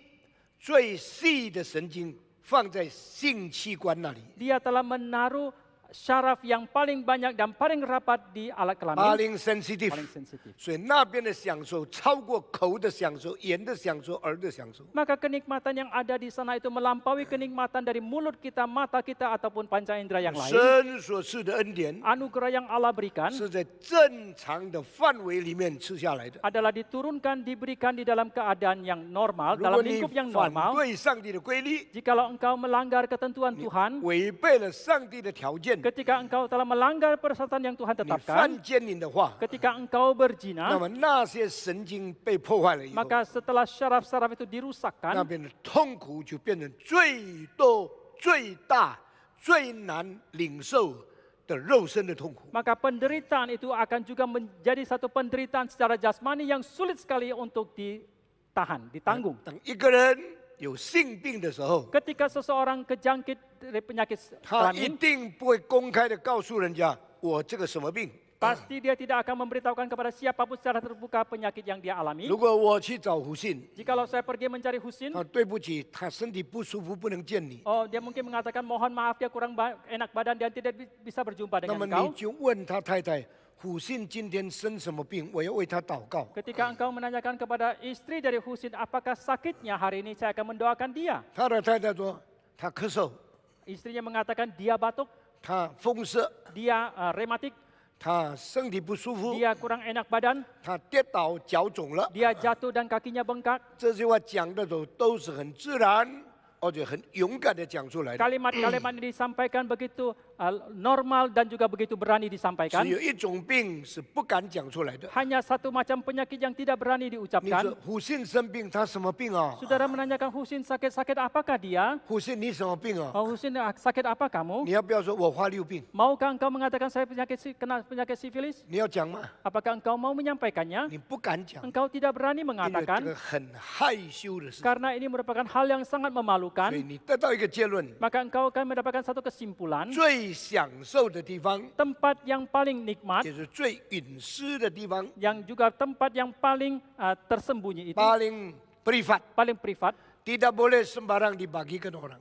S1: 最细的神经放在性器官那里。
S2: Dia telah menaruh syaraf yang paling banyak dan paling rapat di alat kelamin,
S1: paling sensitif，
S2: paling sensitif.
S1: 所以那边的享受超过口的享受、眼的享受、耳的享受。
S2: Maka kenikmatan yang ada di sana itu melampaui kenikmatan dari mulut kita, mata kita, ataupun panca indera yang lain.
S1: 神所赐的恩典
S2: Anugerah yang Allah berikan
S1: 是在正常的范围里面吃下来的。
S2: adalah diturunkan, diberikan di dalam keadaan yang normal,
S1: 如
S2: dalam
S1: 果你
S2: lingkup yang
S1: 反
S2: normal.
S1: 对上帝的规律，
S2: Jikalau engkau melanggar ketentuan Tuhan,
S1: 违背了上帝的条件，
S2: ketika engkau telah melanggar persyaratan yang Tuhan
S1: 你
S2: tetapkan,
S1: 犯奸淫的话，
S2: ketika engkau
S1: 那
S2: berzina,
S1: 么那些神经被破坏了以后，
S2: maka setelah syaraf-syaraf itu
S1: 那
S2: dirusakkan,
S1: 边的痛苦就变成最多、最大、最难领受的肉身的痛苦。
S2: maka penderitaan itu akan juga menjadi satu penderitaan secara jasmani yang sulit sekali untuk ditahan, ditanggung.
S1: 等一个人有性病的时候，
S2: Ketika seseorang kejangkit dari penyakit
S1: 他一
S2: kelamin,
S1: 定不会公开的告诉人家我这个什么病。
S2: pasti dia tidak akan memberitahukan kepada siapapun secara terbuka penyakit yang dia alami.
S1: 如果我去找胡信，
S2: Jikalau saya pergi mencari Husin,
S1: 对不起，他身体不舒服，不能见你。
S2: oh dia mungkin mengatakan mohon maaf dia kurang enak badan dan tidak bisa berjumpa
S1: 那
S2: dengan
S1: 么你
S2: engkau.
S1: 就问他太太，胡信今天生什么病？我要为他祷告。
S2: Ketika engkau menanyakan kepada istri dari Husin apakah sakitnya hari ini, saya akan mendoakan dia.
S1: 他的太太说，他咳嗽，
S2: Istrinya mengatakan dia batuk,
S1: 他风湿，
S2: dia rematik,
S1: 他身体不舒服，
S2: dia kurang enak badan,
S1: 他跌倒脚肿了。
S2: dia jatuh dan kakinya bengkak.
S1: 这句话讲的都是很自然，而且很勇敢的讲出来的。
S2: Kalimat-kalimat ini disampaikan begitu normal dan juga begitu berani
S1: 只
S2: disampaikan.
S1: 有一种病是不敢讲出来的。
S2: Hanya satu macam penyakit yang tidak berani
S1: 你
S2: diucapkan.
S1: 说胡信生病，他什么病啊？
S2: Saudara menanyakan Husin sakit-sakit apakah dia?
S1: 胡信你什么病啊？
S2: Oh Husin sakit apa kamu?
S1: 你要不要说我花六病？
S2: Maukah engkau mengatakan saya kena penyakit sifilis?
S1: 你要讲吗？
S2: Apakah engkau mau menyampaikannya?
S1: 你不敢讲，
S2: Engkau tidak berani
S1: 因为这
S2: mengatakan
S1: 个很害羞的事。
S2: karena ini merupakan hal yang sangat
S1: 所以
S2: memalukan.
S1: 你得到一个结论：
S2: Maka engkau akan mendapatkan satu kesimpulan.
S1: 最享受的地方，
S2: Tempat yang paling nikmat,
S1: 也是最隐私的地方，
S2: yang juga tempat yang paling tersembunyi itu,
S1: paling privat，
S2: paling privat,
S1: tidak boleh sembarang dibagikan orang。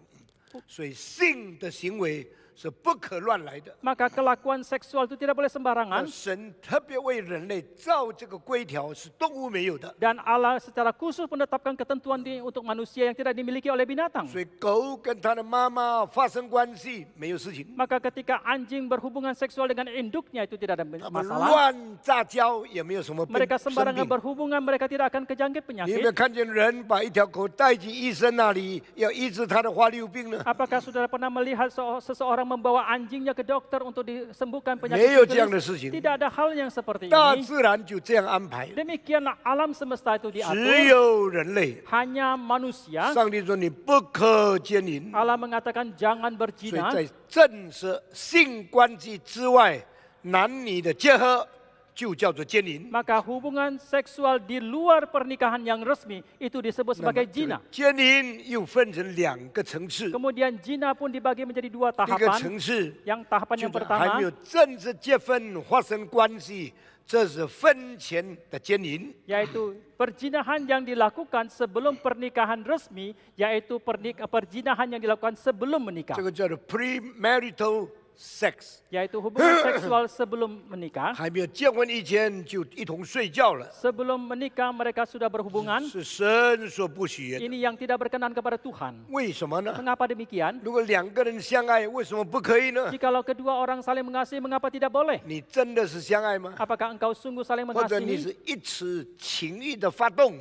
S1: 所以性的行为是不可乱来的。
S2: maka kelakuan seksual itu tidak boleh
S1: 那
S2: sembarangan.
S1: 神特别为人类造这个规条，是动物没有的。
S2: Dan Allah secara khusus menetapkan ketentuan untuk manusia yang tidak dimiliki oleh binatang.
S1: 所以狗跟它的妈妈发生关系没有事情，
S2: Maka ketika anjing berhubungan seksual dengan induknya itu tidak ada
S1: 它们
S2: masalah.
S1: 乱杂交也没有什么病
S2: Mereka
S1: 生
S2: sembarangan
S1: 病。
S2: berhubungan, mereka tidak akan kejangkit
S1: 你有没有
S2: penyakit.
S1: 看见人把一条狗带去医生那里，要医治他的花柳病呢？
S2: Apakah saudara pernah melihat seseorang membawa anjingnya ke dokter untuk disembuhkan
S1: 没
S2: penyakit
S1: 有这样的
S2: sifilis?
S1: 事情，
S2: Tidak ada hal yang seperti
S1: 大
S2: ini.
S1: 自然就这样安排。
S2: Demikianlah alam semesta itu
S1: 只
S2: diatur.
S1: 有人类，
S2: Hanya manusia.
S1: 上帝说你不可奸淫，
S2: Allah mengatakan jangan
S1: 所以
S2: berzina.
S1: 在正式性关系之外，男女的结合就叫做奸淫。
S2: Maka hubungan seksual di luar pernikahan yang resmi itu disebut
S1: 那么
S2: sebagai
S1: 这个
S2: zina.
S1: 奸淫又分成两个层次，
S2: Kemudian zina pun dibagi menjadi dua
S1: 一个
S2: tahapan.
S1: 层次
S2: Yang tahapan
S1: 就
S2: yang
S1: 是还没
S2: pertama
S1: 有正式结婚发生关系，这是婚前的奸淫。
S2: yaitu perzinahan yang dilakukan sebelum pernikahan resmi, yaitu perzinahan yang dilakukan sebelum menikah,
S1: 这个叫做 premarital sex，
S2: yaitu hubungan seksual sebelum menikah.
S1: 还没有结婚以前就一同睡觉了，
S2: Sebelum menikah mereka sudah berhubungan.
S1: 是神所不许的。
S2: Ini yang tidak berkenan kepada Tuhan.
S1: 为什么呢？
S2: Mengapa demikian?
S1: 如果两个人相爱，为什么不可以呢？
S2: Jikalau kedua orang saling mengasihi, mengapa tidak boleh?
S1: 你真的是相爱吗？
S2: Apakah engkau sungguh saling
S1: 或者你
S2: mengasihi?
S1: 是一时情欲的发动，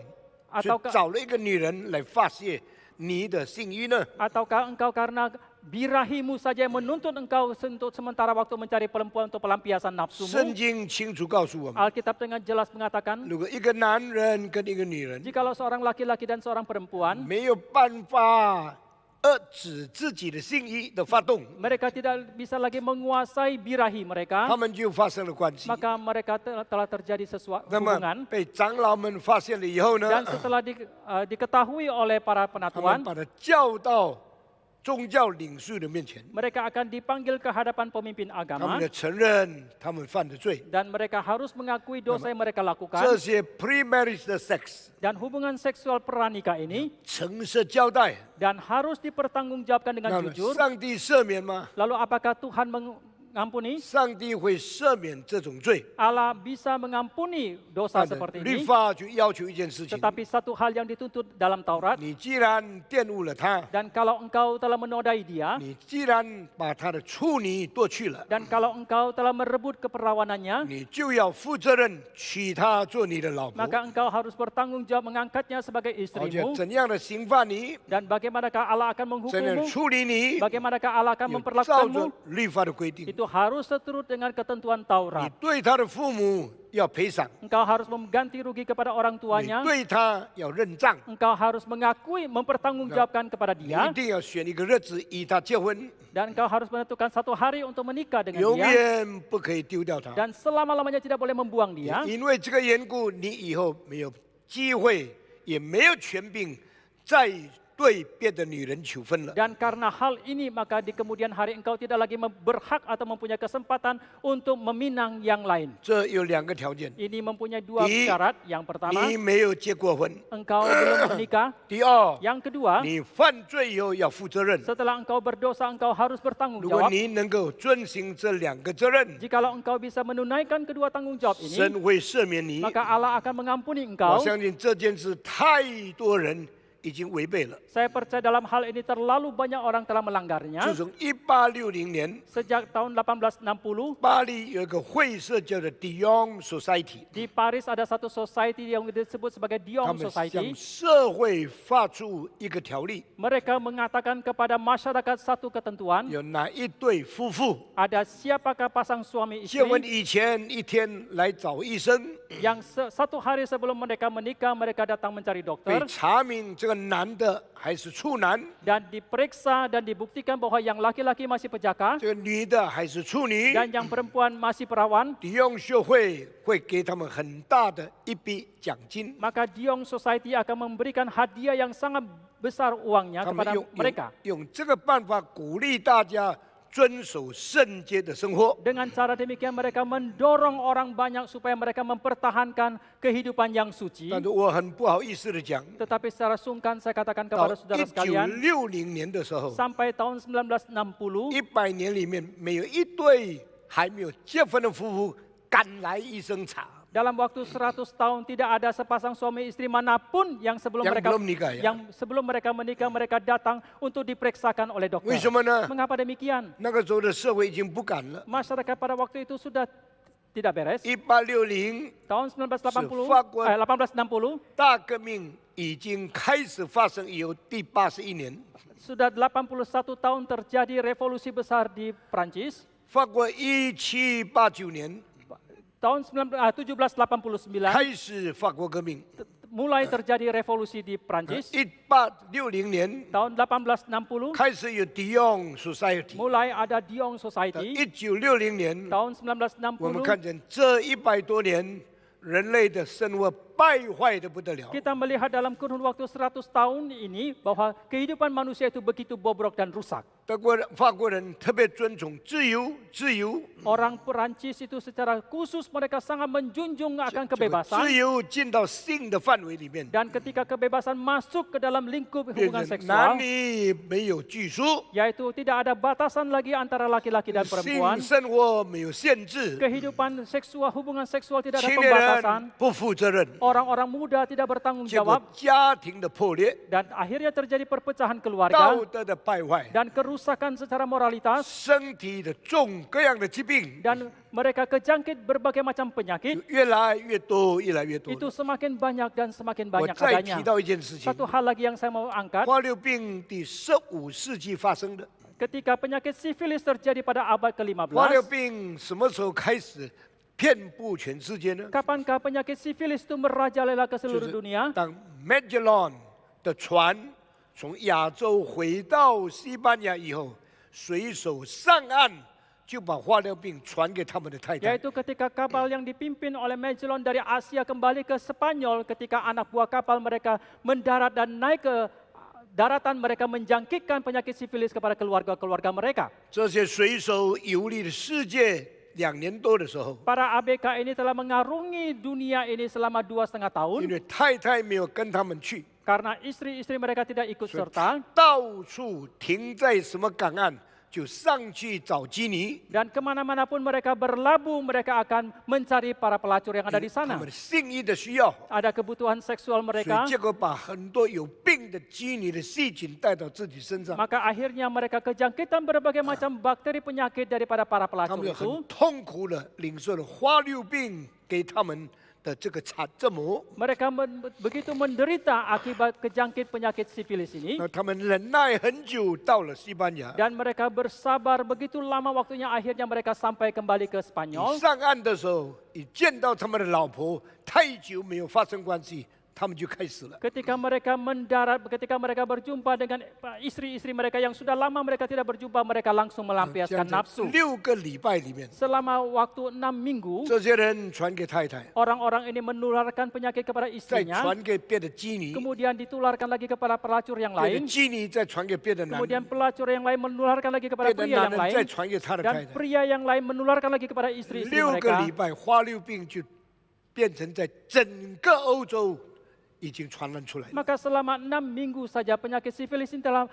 S1: 就
S2: Ataukah
S1: 找了一个女人来发泄你的性欲呢？
S2: Ataukah engkau karena birahimu saja yang menuntut engkau untuk sementara waktu mencari perempuan untuk pelampiasan
S1: 圣
S2: nafsumu?
S1: 经清楚告诉我们，
S2: Alkitab dengan jelas mengatakan,
S1: 如果一个男人跟一个女人
S2: jikalau seorang laki-laki dan seorang perempuan,
S1: 没有办法遏制自己的性欲的发动，
S2: mereka tidak bisa lagi menguasai birahi
S1: 他
S2: mereka,
S1: 们就发生了关系。
S2: maka mereka telah terjadi sesuatu
S1: 那么
S2: hubungan.
S1: 被长老们发现了以后呢，
S2: Dan setelah diketahui oleh para
S1: 他们
S2: penatuan,
S1: 把他叫到宗教领袖的面前，
S2: mereka akan dipanggil ke hadapan pemimpin
S1: 他
S2: agama
S1: 们要承认他们犯的罪。
S2: dan mereka harus mengakui dosa yang mereka
S1: 这
S2: lakukan.
S1: 些 premarital sex
S2: Dan hubungan seksual pranikah ini
S1: 诚实交代，
S2: dan harus dipertanggungjawabkan
S1: 那
S2: dengan
S1: 么
S2: jujur.
S1: 上帝赦免吗？
S2: Lalu apakah Tuhan mengampuni,
S1: 上帝会赦免这种罪。
S2: Allah bisa mengampuni dosa
S1: 但是
S2: seperti
S1: 律
S2: ini.
S1: 法就要求一件事情：
S2: Tetapi satu hal yang dituntut dalam Taurat,
S1: 你既然玷污了他，
S2: dan kalau engkau telah menodai dia,
S1: 你既然把他的处女夺去了，
S2: dan kalau engkau telah merebut keperawanannya,
S1: 你就要负责任娶她做你的老婆。
S2: maka engkau harus bertanggung jawab mengangkatnya sebagai
S1: 而且
S2: istrimu.
S1: 怎样的刑罚你，
S2: Dan bagaimanakah Allah akan
S1: 怎样的
S2: menghukummu,
S1: 处理你，
S2: bagaimanakah Allah akan
S1: 有照
S2: memperlakukanmu,
S1: 着律法的规定。
S2: itu harus seturut dengan ketentuan
S1: 你
S2: Taurat.
S1: 对他的父母要赔偿，
S2: Engkau harus mengganti rugi kepada orang
S1: 你
S2: tuanya,
S1: 对他要认账，
S2: engkau harus mengakui, mempertanggungjawabkan kepada
S1: 你
S2: dia,
S1: 一定要选一个日子与他结婚，
S2: dan engkau harus menentukan satu hari untuk menikah dengan
S1: 永
S2: dia,
S1: 远不可以丢掉他。
S2: dan selama-lamanya tidak boleh membuang dia.
S1: 因为这个缘故，你以后没有机会，也没有权柄再对别的女人求婚了。
S2: Dan karena hal ini, maka di kemudian hari engkau tidak lagi berhak atau mempunyai kesempatan untuk meminang yang lain.
S1: 这有两个条件：
S2: Ini mempunyai dua
S1: Di-
S2: syarat. Yang pertama,
S1: 你没有结过婚；
S2: engkau belum menikah.
S1: 第二，
S2: Yang kedua,
S1: 你犯罪以后要负责任。
S2: setelah engkau berdosa, engkau harus bertanggung
S1: 如果
S2: jawab.
S1: 你能够遵行这两个责任，
S2: Jikalau engkau bisa menunaikan kedua tanggung jawab ini,
S1: 神会赦免你。
S2: maka Allah akan mengampuni
S1: 我
S2: engkau.
S1: 相信这件事太多人已经违背了。
S2: Saya percaya dalam hal ini terlalu banyak orang telah melanggarnya.
S1: 自从1860年，
S2: Sejak tahun 1860,
S1: 巴黎有一个会社叫做 Dion Society，
S2: di Paris ada satu society yang disebut sebagai
S1: 他
S2: Dion
S1: 们
S2: Society.
S1: 向社会发出一个条例，
S2: Mereka mengatakan kepada masyarakat satu ketentuan,
S1: 有哪一对夫妇
S2: ada siapakah pasang suami
S1: 结婚
S2: istri
S1: 以前一天来找医生，
S2: yang satu hari sebelum mereka menikah, mereka datang mencari
S1: 被
S2: dokter
S1: 查明这个男的还是处男，
S2: dan diperiksa dan dibuktikan bahwa yang laki-laki masih pejaka
S1: 这个女的还是处女。
S2: dan yang perempuan masih perawan,
S1: 迪用学会会给他们很大的一笔奖金，
S2: maka Dion Society akan memberikan hadiah yang sangat besar uangnya
S1: 他们
S2: kepada
S1: 用
S2: mereka.
S1: 用这个办法鼓励大家遵守圣洁的生活。
S2: Dengan cara demikian mereka mendorong orang banyak supaya mereka mempertahankan kehidupan yang suci.
S1: 但是我很不好意思的讲，
S2: Tetapi secara sungkan saya katakan
S1: 到
S2: kepada saudara sekalian,
S1: 1960年的时候，
S2: sampai tahun 1960,
S1: 100年里面没有一对还没有结婚的夫妇敢来医生查，
S2: dalam waktu 100 tahun tidak ada sepasang suami istri manapun yang sebelum
S1: yang
S2: mereka
S1: belum nikah ya.
S2: yang sebelum mereka menikah mereka datang untuk diperiksakan oleh
S1: 为
S2: dokter.
S1: 什么呢？
S2: Mengapa demikian?
S1: 那个时候的社会已经不敢了。
S2: Masyarakat pada waktu itu sudah tidak beres.
S1: 1860
S2: Tahun 1980,
S1: 法国
S2: 1860
S1: 大革命已经开始发生以后第81年，
S2: sudah 81 tahun terjadi revolusi besar di Prancis.
S1: 法国1789年
S2: Tahun 1789
S1: 开始法国革命，
S2: mulai terjadi revolusi di Prancis.
S1: 1860年
S2: Tahun 1860
S1: 开始有 Dion Society，
S2: mulai ada Dion Society.
S1: 1960年
S2: Tahun
S1: 我们
S2: 1960
S1: 看见这100多年人类的生活败坏的不得了。
S2: kita melihat dalam kurun waktu 100 tahun ini bahwa kehidupan manusia itu begitu bobrok dan rusak.
S1: 法国人特别尊重自由，自由，
S2: Orang Perancis itu secara khusus mereka sangat menjunjung akan
S1: 自
S2: kebebasan.
S1: 由进到性的范围里面，
S2: Dan ketika kebebasan masuk ke dalam lingkup
S1: 变
S2: hubungan
S1: 成
S2: seksual,
S1: 男女没有拘束，
S2: yaitu tidak ada batasan lagi antara laki-laki dan
S1: 性
S2: perempuan.
S1: 生活没有限制，
S2: Kehidupan seksual, hubungan seksual tidak ada
S1: 青年
S2: pembatasan.
S1: 人不负责任，
S2: Orang-orang muda tidak bertanggung
S1: 结果
S2: jawab
S1: 家庭的破裂，
S2: dan akhirnya terjadi perpecahan keluarga
S1: 道德的败坏，
S2: dan kerusakan secara moralitas
S1: 身体的种各样的疾病
S2: dan mereka kejangkit berbagai macam
S1: 就
S2: penyakit.
S1: 越来越多，越来越多。
S2: Itu semakin banyak dan semakin
S1: 我
S2: banyak
S1: 再
S2: adanya.
S1: 提到一件事情，
S2: Satu hal lagi yang saya mau angkat,
S1: 花柳病第15世纪发生的。
S2: ketika penyakit sifilis terjadi pada abad
S1: 花柳
S2: ke-15,
S1: 病什么时候开始遍布全世界呢？
S2: kapankah penyakit sifilis itu merajalela ke
S1: 就
S2: seluruh
S1: 是
S2: dunia?
S1: 当 Magellan 的船从亚洲回到西班牙以后，水手上岸就把花柳病传给他们的太太。
S2: Yaitu ketika kapal yang dipimpin oleh Magellan dari Asia kembali ke Spanyol, ketika anak buah kapal mereka mendarat dan naik ke daratan, mereka menjangkitkan penyakit sifilis kepada keluarga-keluarga mereka.
S1: 这些水手游历的世界2年多的时候，
S2: Para ABK ini telah mengarungi dunia ini selama 2,5 tahun
S1: 因为太太没有跟他们去，
S2: karena istri-istri mereka tidak ikut serta.
S1: 到处停在什么港岸就上去找基尼。
S2: Dan kemana-mana pun mereka berlabuh, mereka akan mencari para pelacur yang ada di
S1: 他
S2: sana.
S1: 们的性欲的需要，
S2: Ada kebutuhan seksual
S1: 所以
S2: mereka,
S1: 结果把很多有病的基尼的细菌带到自己身上，
S2: maka akhirnya mereka kejangkitan berbagai macam bakteri penyakit daripada para
S1: 他
S2: pelacur
S1: 们就
S2: itu.
S1: 很痛苦的领受了花柳病给他们的这个折磨。
S2: Mereka begitu menderita akibat kejangkit penyakit sifilis ini.
S1: 那他们忍耐很久，到了西班牙。
S2: Dan mereka bersabar begitu lama waktunya, akhirnya mereka sampai kembali ke
S1: 一
S2: Spanyol.
S1: 上岸的时候，一见到他们的老婆太久没有发生关系，他们就开始了。
S2: Ketika mereka mendarat, ketika mereka berjumpa dengan istri-istri mereka yang sudah lama mereka tidak berjumpa, mereka langsung
S1: 这
S2: melampiaskan
S1: 样子
S2: nafsu.
S1: 6个礼拜里面，
S2: Selama waktu 6 minggu,
S1: 这些人传给太太，
S2: orang-orang ini menularkan penyakit kepada
S1: 再
S2: istrinya,
S1: 传给别的基尼，
S2: kemudian ditularkan lagi kepada pelacur yang
S1: 别的
S2: lain,
S1: 基尼再传给别的男
S2: kemudian
S1: 人，
S2: pelacur yang lain menularkan lagi kepada
S1: 别的
S2: pria
S1: 男
S2: yang
S1: 人再
S2: lain,
S1: 传给他的太
S2: dan
S1: 太。
S2: pria yang lain menularkan lagi kepada istri-istri
S1: 6个
S2: mereka.
S1: 礼拜，花柳病就变成在整个欧洲已经传染出来了。
S2: Maka selama 6 minggu saja penyakit sifilis ini telah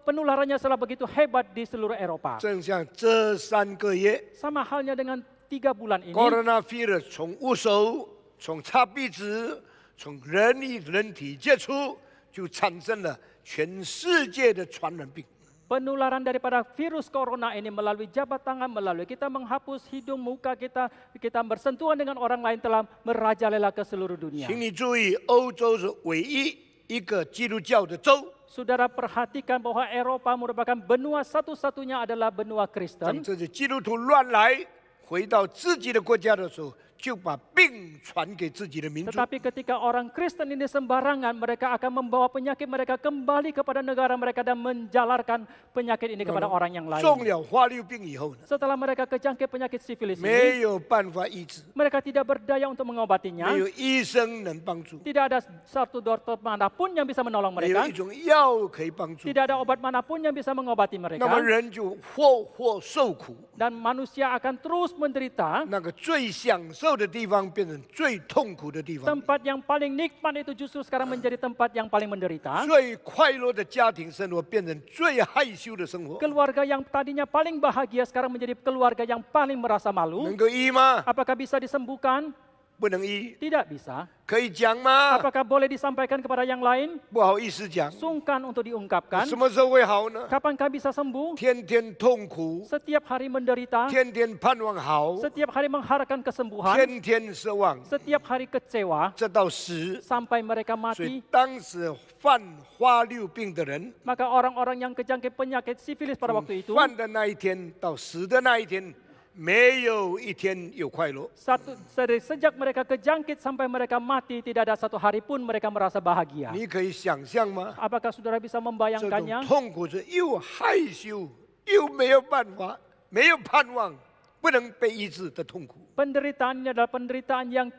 S2: penularannya telah begitu hebat di seluruh Eropa.
S1: 正像这3个月
S2: Sama halnya dengan 3 bulan ini,
S1: ，coronavirus 从握手、从擦鼻子、从人与人体接触，就产生了全世界的传染病。
S2: penularan daripada virus corona ini melalui jabat tangan, melalui kita menghapus hidung, muka kita, kita bersentuhan dengan orang lain telah merajalela ke seluruh dunia.
S1: 请你注意，欧洲是唯一一个基督教的州。
S2: Saudara perhatikan bahwa Eropa merupakan benua satu-satunya adalah benua
S1: 当
S2: Kristen.
S1: 这些基督徒乱来，回到自己的国家的时候，就把病传给自己的民族。
S2: Tetapi ketika orang Kristen ini sembarangan, mereka akan membawa penyakit mereka kembali kepada negara mereka dan menjalarkan penyakit ini kepada orang yang
S1: 中
S2: lain.
S1: 了花柳病以后呢，
S2: Setelah mereka kejangkit penyakit sifilis
S1: 没
S2: ini,
S1: 有办法医治，
S2: mereka tidak berdaya untuk
S1: 没
S2: mengobatinya.
S1: 有医生能帮助，
S2: Tidak ada satu dokter manapun yang bisa menolong
S1: 没有
S2: mereka.
S1: 一种药可以帮助，
S2: Tidak ada obat manapun yang bisa mengobati
S1: 那么
S2: mereka.
S1: 人就活受苦。
S2: Dan manusia akan terus menderita.
S1: 那个最享受的地方变成最痛苦的地方，
S2: Tempat yang paling nikmat itu justru sekarang menjadi tempat yang paling menderita.
S1: 最快乐的家庭生活变成最害羞的生活。
S2: Keluarga yang tadinya paling bahagia sekarang menjadi keluarga yang paling merasa malu.
S1: 能够医吗？
S2: Apakah bisa disembuhkan?
S1: 不能医。
S2: Tidak bisa.
S1: 可以讲吗？
S2: Apakah boleh disampaikan kepada yang lain?
S1: 不好意思讲。
S2: Sungkan untuk diungkapkan.
S1: 什么时候会好呢？
S2: Kapankah bisa sembuh?
S1: 天天痛苦，
S2: Setiap hari menderita.
S1: 天天盼望好，
S2: Setiap hari mengharapkan kesembuhan.
S1: 天天奢望，
S2: Setiap hari kecewa
S1: 这到死。
S2: sampai mereka
S1: 所以
S2: mati.
S1: 当时患花柳病的人，
S2: Maka orang-orang yang kejangkit penyakit sifilis pada waktu itu,
S1: 患的那一天到死的那一天，没有一天有快乐。
S2: sejak mereka kejangkit sampai mereka mati, tidak ada satu hari pun mereka merasa bahagia.
S1: 你可以想象吗？
S2: Apakah saudara bisa
S1: 这种
S2: membayangkannya?
S1: 痛苦是又害羞又没有办法、没有盼望、不能被医治的痛苦。
S2: Penderitaan ini adalah penderitaan yang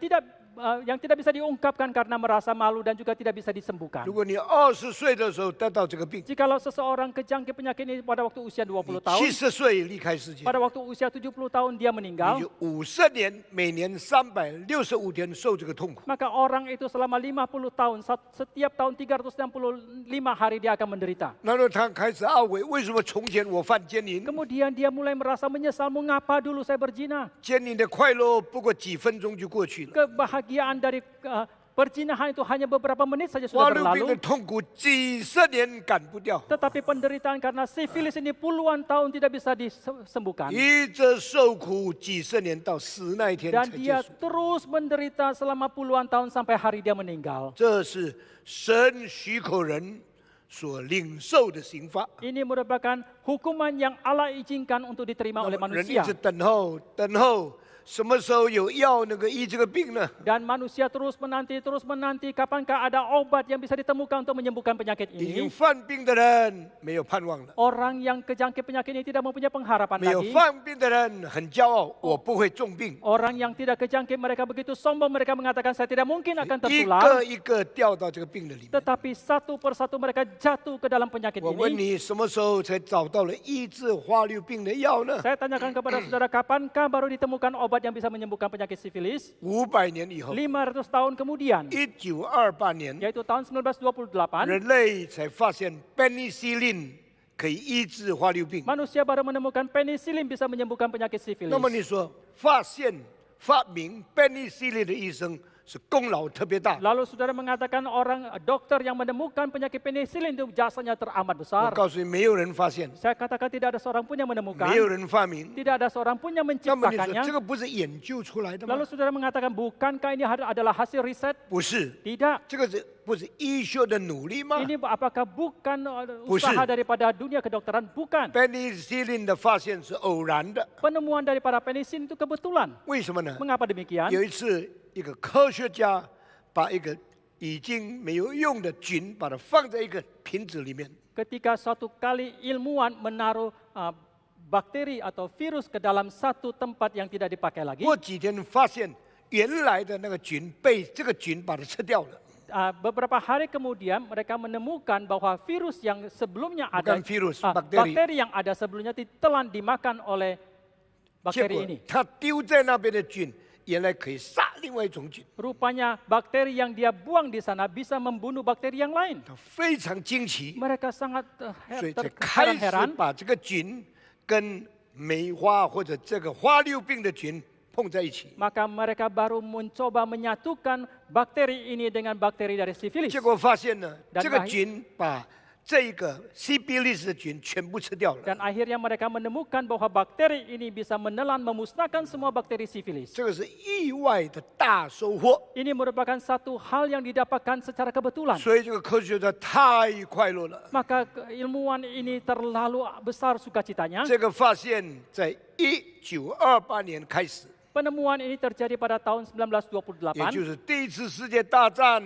S2: tidak bisa diungkapkan karena merasa malu dan juga tidak bisa disembuhkan.
S1: 如果你20岁的时候得到这个病，
S2: Jikalau seseorang kejangkit penyakit ini pada waktu usia 20 tahun,
S1: 70岁离开世界，
S2: pada waktu usia 70 tahun dia
S1: 你
S2: meninggal,
S1: 就50年，每年365天受这个痛苦。
S2: maka orang itu selama 50 tahun, setiap tahun 365 hari dia akan menderita.
S1: 然后他开始懊悔，为什么从前我犯奸淫？
S2: Kemudian dia mulai merasa menyesal, mengapa dulu saya berzina?
S1: 奸淫的快乐不过几分钟就过去了，
S2: Kebahagiaan dari perzinahan itu hanya beberapa menit saja
S1: 花
S2: sudah
S1: 柳病的
S2: berlalu.
S1: 痛苦几十年赶不掉，
S2: Tetapi penderitaan karena sifilis ini puluhan tahun tidak bisa disembuhkan.
S1: 一直受苦几十年到死那一天
S2: Dan
S1: 才结
S2: dia
S1: 束。
S2: terus menderita selama puluhan tahun sampai hari dia meninggal.
S1: 这是神许可人所领受的刑罚。
S2: Ini merupakan hukuman yang Allah izinkan untuk diterima oleh
S1: 人一
S2: manusia.
S1: 直等候，等候，什么时候有药能够医这个病呢？
S2: Dan manusia terus menanti, kapankah ada obat yang bisa ditemukan untuk menyembuhkan penyakit
S1: 已经
S2: ini.
S1: 犯病的人没有盼望了，
S2: Orang yang kejangkit penyakit ini tidak mempunyai pengharapan
S1: 没有
S2: lagi.
S1: 犯病的人很骄傲，我不会重病。
S2: Orang yang tidak kejangkit mereka begitu sombong, mereka mengatakan saya tidak mungkin akan
S1: 一
S2: tertular.
S1: 个一个掉到这个病的里面。
S2: Tetapi satu persatu mereka jatuh ke dalam penyakit
S1: 我问
S2: ini.
S1: 你，什么时候才找到了医治花柳病的药呢？
S2: Saya tanyakan kepada saudara, kapankah baru ditemukan obat yang bisa menyembuhkan penyakit sifilis?
S1: 500年以后，
S2: 500 tahun kemudian,
S1: 1928年，
S2: yaitu tahun 1928,
S1: 人类才发现 penicillin 可以医治花溜病。
S2: Manusia baru menemukan penisilin bisa menyembuhkan penyakit sifilis.
S1: 那么你说发明 penicillin 的医生是功劳特别大。
S2: Lalu saudara mengatakan orang dokter yang menemukan penyakit penisilin itu jasanya teramat
S1: 我
S2: besar.
S1: 告诉你，没有人发现，
S2: Saya katakan tidak ada seorang pun yang menemukan,
S1: 没有人发明。
S2: tidak ada seorang pun yang
S1: 那么你说
S2: menciptakannya.
S1: 这个不是研究出来的吗
S2: Lalu？ saudara mengatakan bukankah ini adalah hasil riset?
S1: 不是，
S2: Tidak.
S1: 这个不是医学的努力吗
S2: Ini apakah bukan
S1: Bukan.
S2: usaha daripada dunia kedokteran? Bukan.
S1: ？penicillin 的发现是偶然的，
S2: Penemuan daripada penisilin itu kebetulan.
S1: 为什么呢？
S2: Mengapa demikian?
S1: 有一次，一个科学家把一个已经没有用的菌，把它放在一个瓶子里面，
S2: Ketika suatu kali ilmuwan menaruh bakteri atau virus ke dalam satu tempat yang tidak dipakai lagi,
S1: 过几天发现原来的那个菌被这个菌把它吃掉了。
S2: beberapa hari kemudian mereka menemukan bahwa virus yang sebelumnya ada,
S1: Bukan virus, bakteri.
S2: bakteri yang ada sebelumnya ditelan dimakan oleh
S1: 结
S2: bakteri
S1: 果
S2: ini.
S1: 他丢在那边的菌，原来可以杀另外一种菌，
S2: Rupanya bakteri yang dia buang di sana bisa membunuh bakteri yang lain.
S1: 他非常惊奇，
S2: Mereka sangat
S1: 所以才开始
S2: terheran-heran.
S1: 把这个菌跟梅花或者这个花溜病的菌碰在一起。
S2: Maka mereka baru mencoba menyatukan bakteri ini dengan bakteri dari sifilis.
S1: 结果发现呢，
S2: Dan
S1: 这个菌把这个西比利斯的菌全部吃掉了。
S2: Dan akhirnya mereka menemukan bahwa bakteri ini bisa menelan memusnahkan semua bakteri sifilis.
S1: 这个是意外的大收获，
S2: Ini merupakan satu hal yang didapatkan secara kebetulan.
S1: 所以这个科学家太快乐了。
S2: Maka ilmuwan ini terlalu besar sukacitanya.
S1: 这个发现在1928年开始，
S2: Penemuan ini terjadi pada tahun
S1: 也就
S2: 1928.
S1: 是第一次世界大战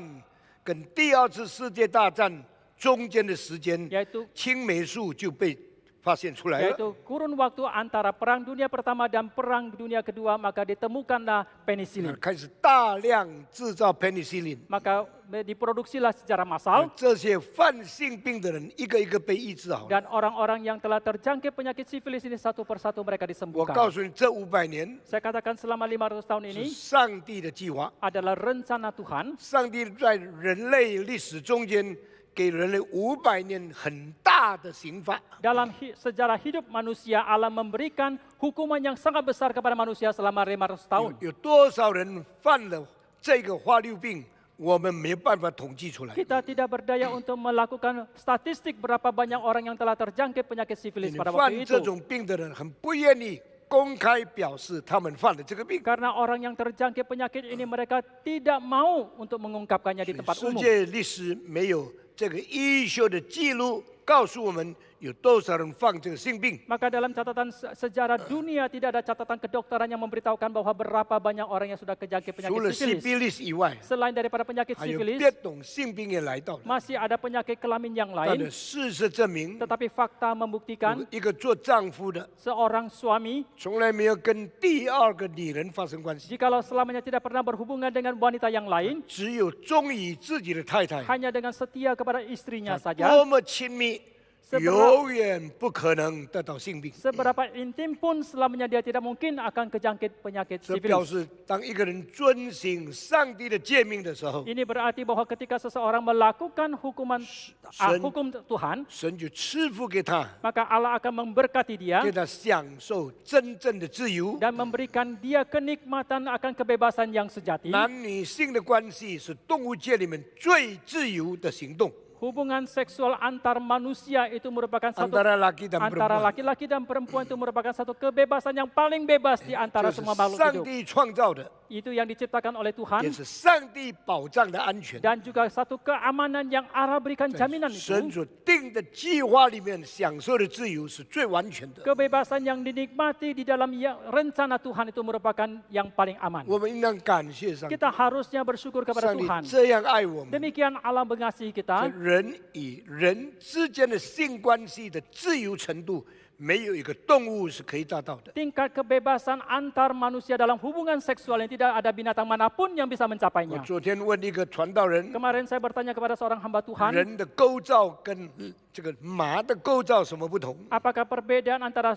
S1: 跟第二次世界大战中间的时间，
S2: Yaitu
S1: 青霉素就被发现出来了。
S2: yaitu kurun waktu antara Perang Dunia Pertama dan Perang Dunia Kedua, maka ditemukanlah penisilin.
S1: 开始大量制造 penicillin，
S2: Maka diproduksilah secara massal
S1: 这些犯性病的人一个一个被医治好了。
S2: dan orang-orang yang telah terjangkit penyakit sifilis ini satu persatu mereka
S1: 我
S2: disembuhkan.
S1: 告诉你，这500年
S2: Saya katakan selama 500 tahun
S1: 是
S2: ini
S1: 上帝的计划，
S2: adalah rencana Tuhan.
S1: 上帝在人类历史中间给人类500年很大的刑罚。
S2: Dalam sejarah hidup manusia, Allah memberikan hukuman yang sangat besar kepada manusia selama 500 tahun.
S1: 有多少人犯了这个花溜病，我们没有办法统计出来。
S2: Kita tidak berdaya untuk melakukan statistik berapa banyak orang yang telah terjangkit penyakit sifilis pada
S1: 犯
S2: waktu
S1: 这
S2: itu.
S1: 种病的人很不愿意公开表示他们犯了这个病。
S2: Karena orang yang terjangkit penyakit ini mereka tidak mau untuk mengungkapkannya di tempat
S1: 世
S2: umum.
S1: 界历史没有这个医学的记录告诉我们有多少人犯这个性病。
S2: Maka dalam catatan sejarah dunia tidak ada catatan kedokteran yang memberitahukan bahwa berapa banyak orang yang sudah kejangkit
S1: 除了
S2: penyakit
S1: 西
S2: sifilis.
S1: 比利斯以外，
S2: Selain daripada penyakit
S1: 还有
S2: sifilis,
S1: 别种性病也来到了。
S2: masih ada penyakit kelamin yang
S1: 但
S2: lain.
S1: 是事实证明，
S2: Tetapi fakta membuktikan
S1: 一个做丈夫的
S2: seorang suami
S1: 从来没有跟第二个女人发生关系，
S2: jikalau selamanya tidak pernah berhubungan dengan wanita yang lain,
S1: 只有忠于自己的太太，
S2: hanya dengan setia kepada istrinya
S1: 他
S2: saja,
S1: 多么亲密， 永远不可能得到性病。
S2: seberapa intim pun selamanya dia tidak mungkin akan kejangkit penyakit
S1: 这表
S2: sifilis.
S1: 示，当一个人遵行上帝的诫命的时候，
S2: Ini berarti bahwa ketika seseorang melakukan hukum Tuhan,
S1: 神就赐福给他，
S2: maka Allah akan memberkati dia
S1: 给他享受真正的自由。
S2: dan memberikan dia kenikmatan akan kebebasan yang sejati.
S1: 男女性的关系是动物界里面最自由的行动，
S2: Hubungan seksual antar manusia itu merupakan satu
S1: antara laki dan
S2: antara
S1: perempuan。
S2: laki-laki dan perempuan itu merupakan satu kebebasan yang paling bebas di
S1: 这
S2: antara
S1: 是
S2: semua makhluk
S1: 上
S2: hidup.
S1: 帝创造的，
S2: Itu yang diciptakan oleh
S1: 也
S2: Tuhan
S1: 是上帝保障的安全。
S2: dan juga satu keamanan yang Allah berikan
S1: 在
S2: jaminan
S1: 神
S2: itu.
S1: 所定的计划里面，享受的自由是最完全的。
S2: Kebebasan yang dinikmati di dalam rencana Tuhan itu merupakan yang paling aman.
S1: 我们应当感谢上帝，
S2: Kita harusnya bersyukur kepada
S1: 上帝
S2: Tuhan.
S1: 这样爱我们。
S2: Demikian Allah mengasihi
S1: 这
S2: kita.
S1: 人与人之间的性关系的自由程度，没有一个动物是可以达到的。
S2: Tingkat kebebasan antar manusia dalam hubungan seksual yang tidak ada binatang manapun yang bisa
S1: 我
S2: mencapainya.
S1: 昨天问一个传道人，
S2: Kemarin saya bertanya kepada seorang hamba Tuhan,
S1: 人的构造跟这个马的构造什么不同？
S2: apakah perbedaan antara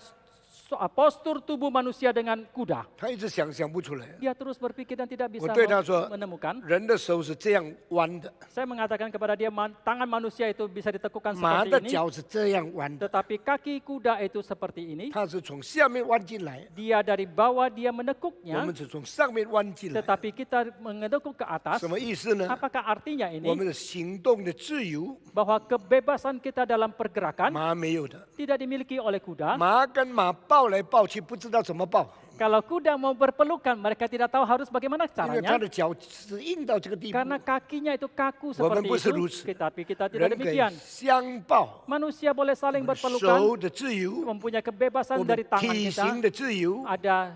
S2: postur tubuh manusia dengan kuda.
S1: 他一直想不出来。
S2: Dia terus berpikir dan tidak
S1: 我
S2: bisa
S1: 对他说
S2: menemukan.，
S1: 人的手是这样弯的，
S2: Saya mengatakan kepada dia, tangan manusia itu bisa ditekukkan
S1: 马的
S2: seperti ini,
S1: 脚是这样弯的，
S2: tetapi kaki kuda itu seperti ini.
S1: 它是从下面弯进来，
S2: Dia dari bawah dia
S1: 我
S2: menekuknya,
S1: 们是从上面弯进来。
S2: tetapi kita menekuk ke atas.
S1: 什么意思呢？
S2: Apakah artinya
S1: 我
S2: ini
S1: 们的行动的自由，
S2: bahwa kebebasan kita dalam pergerakan
S1: 马没有的。
S2: tidak dimiliki oleh kuda?
S1: 马跟马抱来抱去，不知道怎么抱，
S2: Kalau kuda mau berpelukan, mereka tidak tahu harus bagaimana
S1: 因为它
S2: caranya.
S1: 的脚是硬到这个地步。
S2: Karena kakinya itu kaku
S1: 我们
S2: seperti
S1: 不是
S2: itu,
S1: 如此。
S2: tetapi kita tidak
S1: 人可以
S2: demikian.
S1: 相抱，
S2: Manusia boleh saling
S1: 手
S2: berpelukan,
S1: 的自由，
S2: mempunyai
S1: 我
S2: kebebasan
S1: 们
S2: dari tangan
S1: 体
S2: kita,
S1: 型的自由，
S2: ada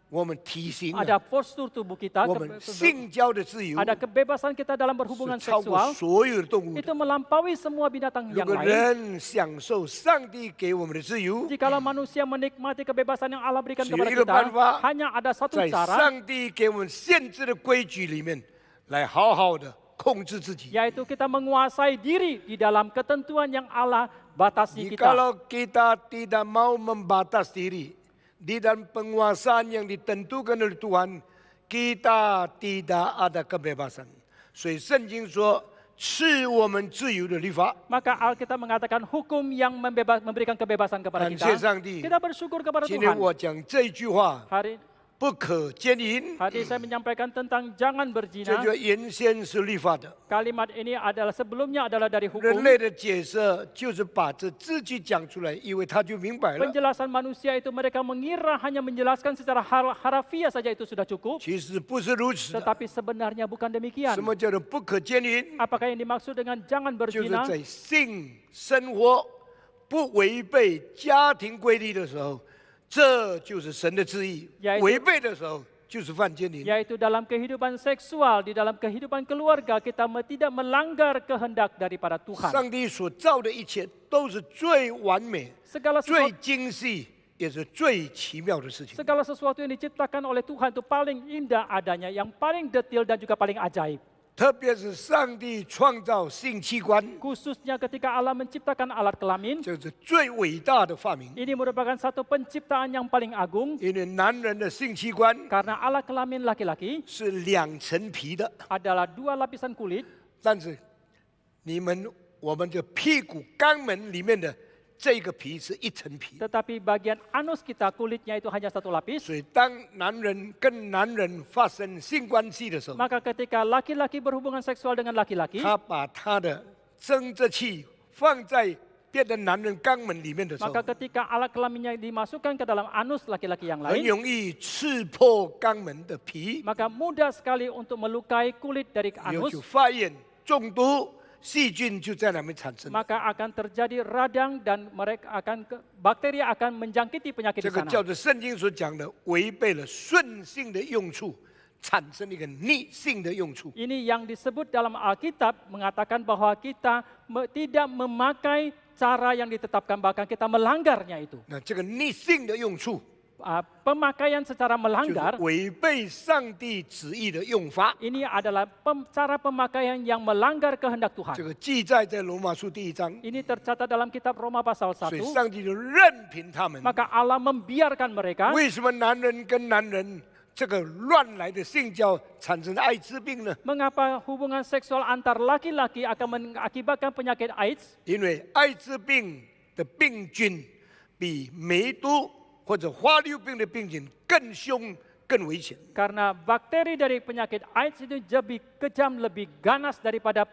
S1: 我们体型啊
S2: ada postur tubuh kita,
S1: 我们性交的自由
S2: ada kebebasan kita dalam berhubungan
S1: 是超过
S2: seksual,
S1: 所有的动物的。
S2: itu melampaui semua binatang
S1: 如
S2: yang
S1: 果
S2: lain.
S1: 人享受上帝给我们的自由，
S2: Jikalau manusia menikmati kebebasan yang Allah berikan
S1: 只有
S2: kepada
S1: 一个办
S2: kita,
S1: 法，
S2: hanya ada satu
S1: 在
S2: cara,
S1: 上帝给我们限制的规矩里面，来好好的控制自己。
S2: yaitu kita menguasai diri di dalam ketentuan yang Allah batasi kita.
S1: Jikalau kita tidak mau membatas diri di dalam penguasaan yang ditentukan oleh Tuhan, kita tidak ada kebebasan. 所以圣经说，赐我们自由的律法。
S2: Maka Alkitab mengatakan hukum yang memberikan kebebasan kepada
S1: 感
S2: kita.
S1: 谢上帝。
S2: Kita bersyukur kepada
S1: 今天
S2: Tuhan.
S1: 我讲这一句话，
S2: Hari
S1: 不可奸淫，
S2: saya menyampaikan tentang jangan
S1: 这
S2: berzina.
S1: 就原先是律法的。
S2: Kalimat ini adalah sebelumnya adalah dari
S1: 人
S2: hukum.
S1: 类的解释就是把这字句讲出来，因为他就明白了。
S2: Penjelasan manusia itu mereka mengira hanya menjelaskan secara harafiah saja itu sudah cukup.
S1: 其实不是如此的。
S2: Tetapi sebenarnya bukan demikian.
S1: 什么叫做不可奸淫？
S2: Apakah yang dimaksud dengan jangan
S1: 就是
S2: berzina?
S1: 在性生活不违背家庭规律的时候，这就是神的旨意
S2: yaitu-。
S1: 违背的时候就是犯奸淫。
S2: Yaitu dalam kehidupan seksual, di dalam kehidupan keluarga, kita tidak melanggar kehendak daripada Tuhan.
S1: 上帝所造的一切都是最完美、
S2: Segala
S1: 最
S2: sesuatu,
S1: 精细，也是最奇妙的事情。
S2: segala sesuatu yang diciptakan oleh Tuhan itu paling indah adanya, yang paling detail dan juga paling ajaib.
S1: 特别是上帝创造性器官，
S2: Khususnya ketika Allah menciptakan alat kelamin,
S1: 这是最伟大的发明。
S2: ini merupakan satu penciptaan yang paling agung
S1: 因为男人的性器官
S2: karena alat kelamin laki-laki
S1: 是2层皮的，
S2: adalah 2 lapisan kulit,
S1: 但是我们的屁股肛门里面的这个皮是1层皮。
S2: tetapi bagian anus kita kulitnya itu hanya 1 lapis.
S1: 所以，当男人跟男人发生性关系的时候，
S2: Maka ketika laki-laki berhubungan seksual dengan laki-laki,
S1: 他把他的生殖器放在别的男人肛门里面的时候，
S2: maka ketika alat kelaminnya dimasukkan ke dalam anus laki-laki yang
S1: 很
S2: lain,
S1: 容易刺破肛门的皮，
S2: maka mudah sekali untuk melukai kulit dari
S1: 有
S2: anus,
S1: 就发炎、中毒，细菌就在那边产生。
S2: maka akan terjadi radang dan mereka bakteri akan menjangkiti penyakit
S1: 这
S2: di
S1: 个
S2: sana.
S1: 叫做圣经所讲的，违背了顺性的用处，产生一个逆性的用处。
S2: Ini yang disebut dalam Alkitab mengatakan bahwa kita tidak memakai cara yang ditetapkan, bahkan kita melanggarnya itu.
S1: 那这个逆性的用处，
S2: Pemakaian secara
S1: 就是
S2: melanggar,
S1: 违背上帝旨意的用法。
S2: ini adalah cara pemakaian yang melanggar kehendak
S1: 这
S2: Tuhan.
S1: 个记载在罗马书第1章，
S2: Ini tercatat dalam kitab Roma pasal
S1: 所以
S2: 1.
S1: 上帝就任凭他们。
S2: Maka Allah membiarkan mereka.
S1: 为什么男人跟男人这个乱来的性交产生艾滋病呢？
S2: Mengapa hubungan seksual antar laki-laki akan mengakibatkan penyakit AIDS?
S1: 因为艾滋病的病菌比梅毒或者花柳病的病菌更凶、更危险。
S2: Karena bakteri dari penyakit AIDS itu lebih kejam, lebih ganas daripada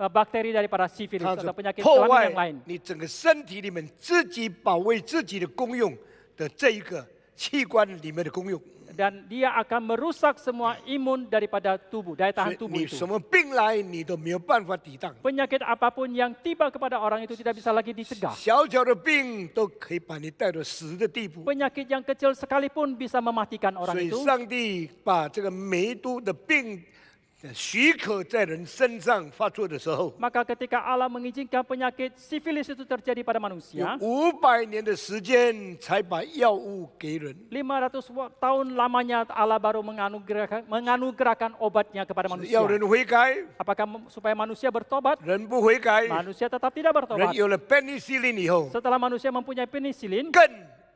S2: bakteri daripada sifilis
S1: 它是
S2: atau penyakit
S1: 破
S2: kelamin yang
S1: 坏
S2: lain.
S1: 你整个身体里面自己保卫自己的功用的这一个器官里面的功用。
S2: Dan dia akan merusak semua imun daripada tubuh, daya
S1: 所
S2: tahan
S1: 以
S2: tubuh
S1: 你
S2: itu.
S1: 什么病来，你都没有办法抵挡。
S2: Penyakit apapun yang tiba kepada orang itu tidak bisa lagi dicegah.
S1: 小小的病都可以把你带到死的地步。
S2: Penyakit yang kecil sekalipun bisa mematikan
S1: 所
S2: orang
S1: 以
S2: itu.
S1: 上帝把这个梅毒的病许可在人身上发作的时候，
S2: Maka ketika Allah mengizinkan penyakit sifilis itu terjadi pada
S1: 有
S2: manusia,
S1: 500年的时间才把药物给人。
S2: 500 tahun lamanya Allah baru menganugerahkan obatnya kepada
S1: 要
S2: manusia.
S1: 人悔改，
S2: Apakah supaya manusia bertobat?
S1: 人不悔改，
S2: Manusia tetap tidak
S1: 人
S2: bertobat.
S1: 有了 penicillin 以后，
S2: Setelah manusia mempunyai penisilin,
S1: 更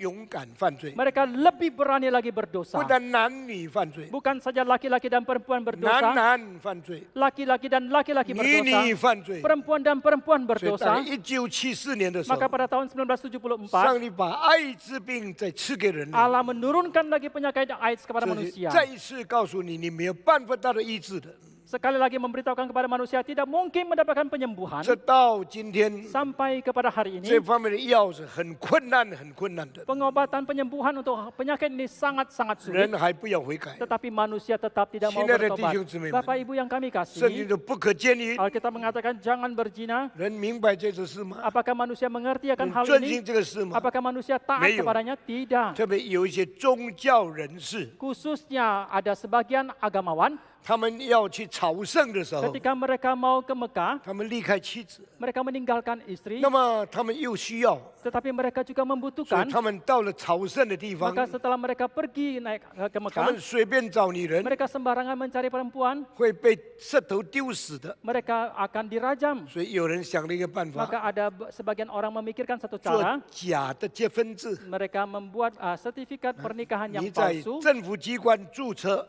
S1: 勇敢犯罪，
S2: Mereka lebih berani lagi berdosa.
S1: 不但男女犯罪，
S2: Bukan saja laki-laki dan perempuan
S1: 男
S2: berdosa,
S1: 男犯罪，
S2: laki-laki dan laki-laki
S1: 女
S2: berdosa,
S1: 女犯罪。
S2: perempuan dan perempuan
S1: 所以在
S2: berdosa.
S1: 1974年的时候
S2: Maka，pada tahun 1974,
S1: 上帝把艾滋病再赐给人类，
S2: Allah menurunkan lagi penyakit AIDS kepada
S1: 这是
S2: manusia.
S1: 再一次告诉你，你没有办法得到医治的。
S2: Sekali lagi memberitahukan kepada manusia tidak mungkin mendapatkan penyembuhan
S1: 这到今天，
S2: sampai kepada hari
S1: 这
S2: ini.
S1: 方面的药是很困难、很困难的，
S2: Pengobatan penyembuhan untuk penyakit ini sangat-sangat sulit.
S1: 人还不要悔改。
S2: Tetapi manusia tetap tidak mau
S1: 亲爱的
S2: bertobat.
S1: 弟兄姊妹们，
S2: Bapak Ibu yang kami
S1: 圣经
S2: kasih,
S1: 的不可奸淫，
S2: Alkitab mengatakan jangan berzina.
S1: 人明白这件事吗？
S2: Apakah manusia mengerti akan
S1: 人
S2: hal
S1: 遵
S2: ini?
S1: 行这个事吗？
S2: Apakah manusia taat
S1: Meyo.
S2: kepadanya? Tidak.
S1: 特别有一些宗教人士，
S2: Khususnya ada sebagian agamawan,
S1: 他们要去朝圣的时候，
S2: ketika mereka mau ke Mekah,
S1: 他们离开妻子，
S2: mereka meninggalkan istri,
S1: 那么他们又需要，
S2: tetapi mereka juga
S1: 所以
S2: membutuhkan.
S1: 他们到了朝圣的地方，
S2: Maka setelah mereka pergi naik ke
S1: 他
S2: Mekah,
S1: 们随便找女人，
S2: mereka sembarangan mencari perempuan,
S1: 会被石头丢死的。
S2: mereka akan dirajam.
S1: 所以有人想了一个办法，
S2: Maka ada sebagian orang memikirkan satu
S1: 做
S2: cara,
S1: 假的结婚制，
S2: mereka membuat sertifikat pernikahan yang
S1: 你在
S2: palsu
S1: 政府机关注册，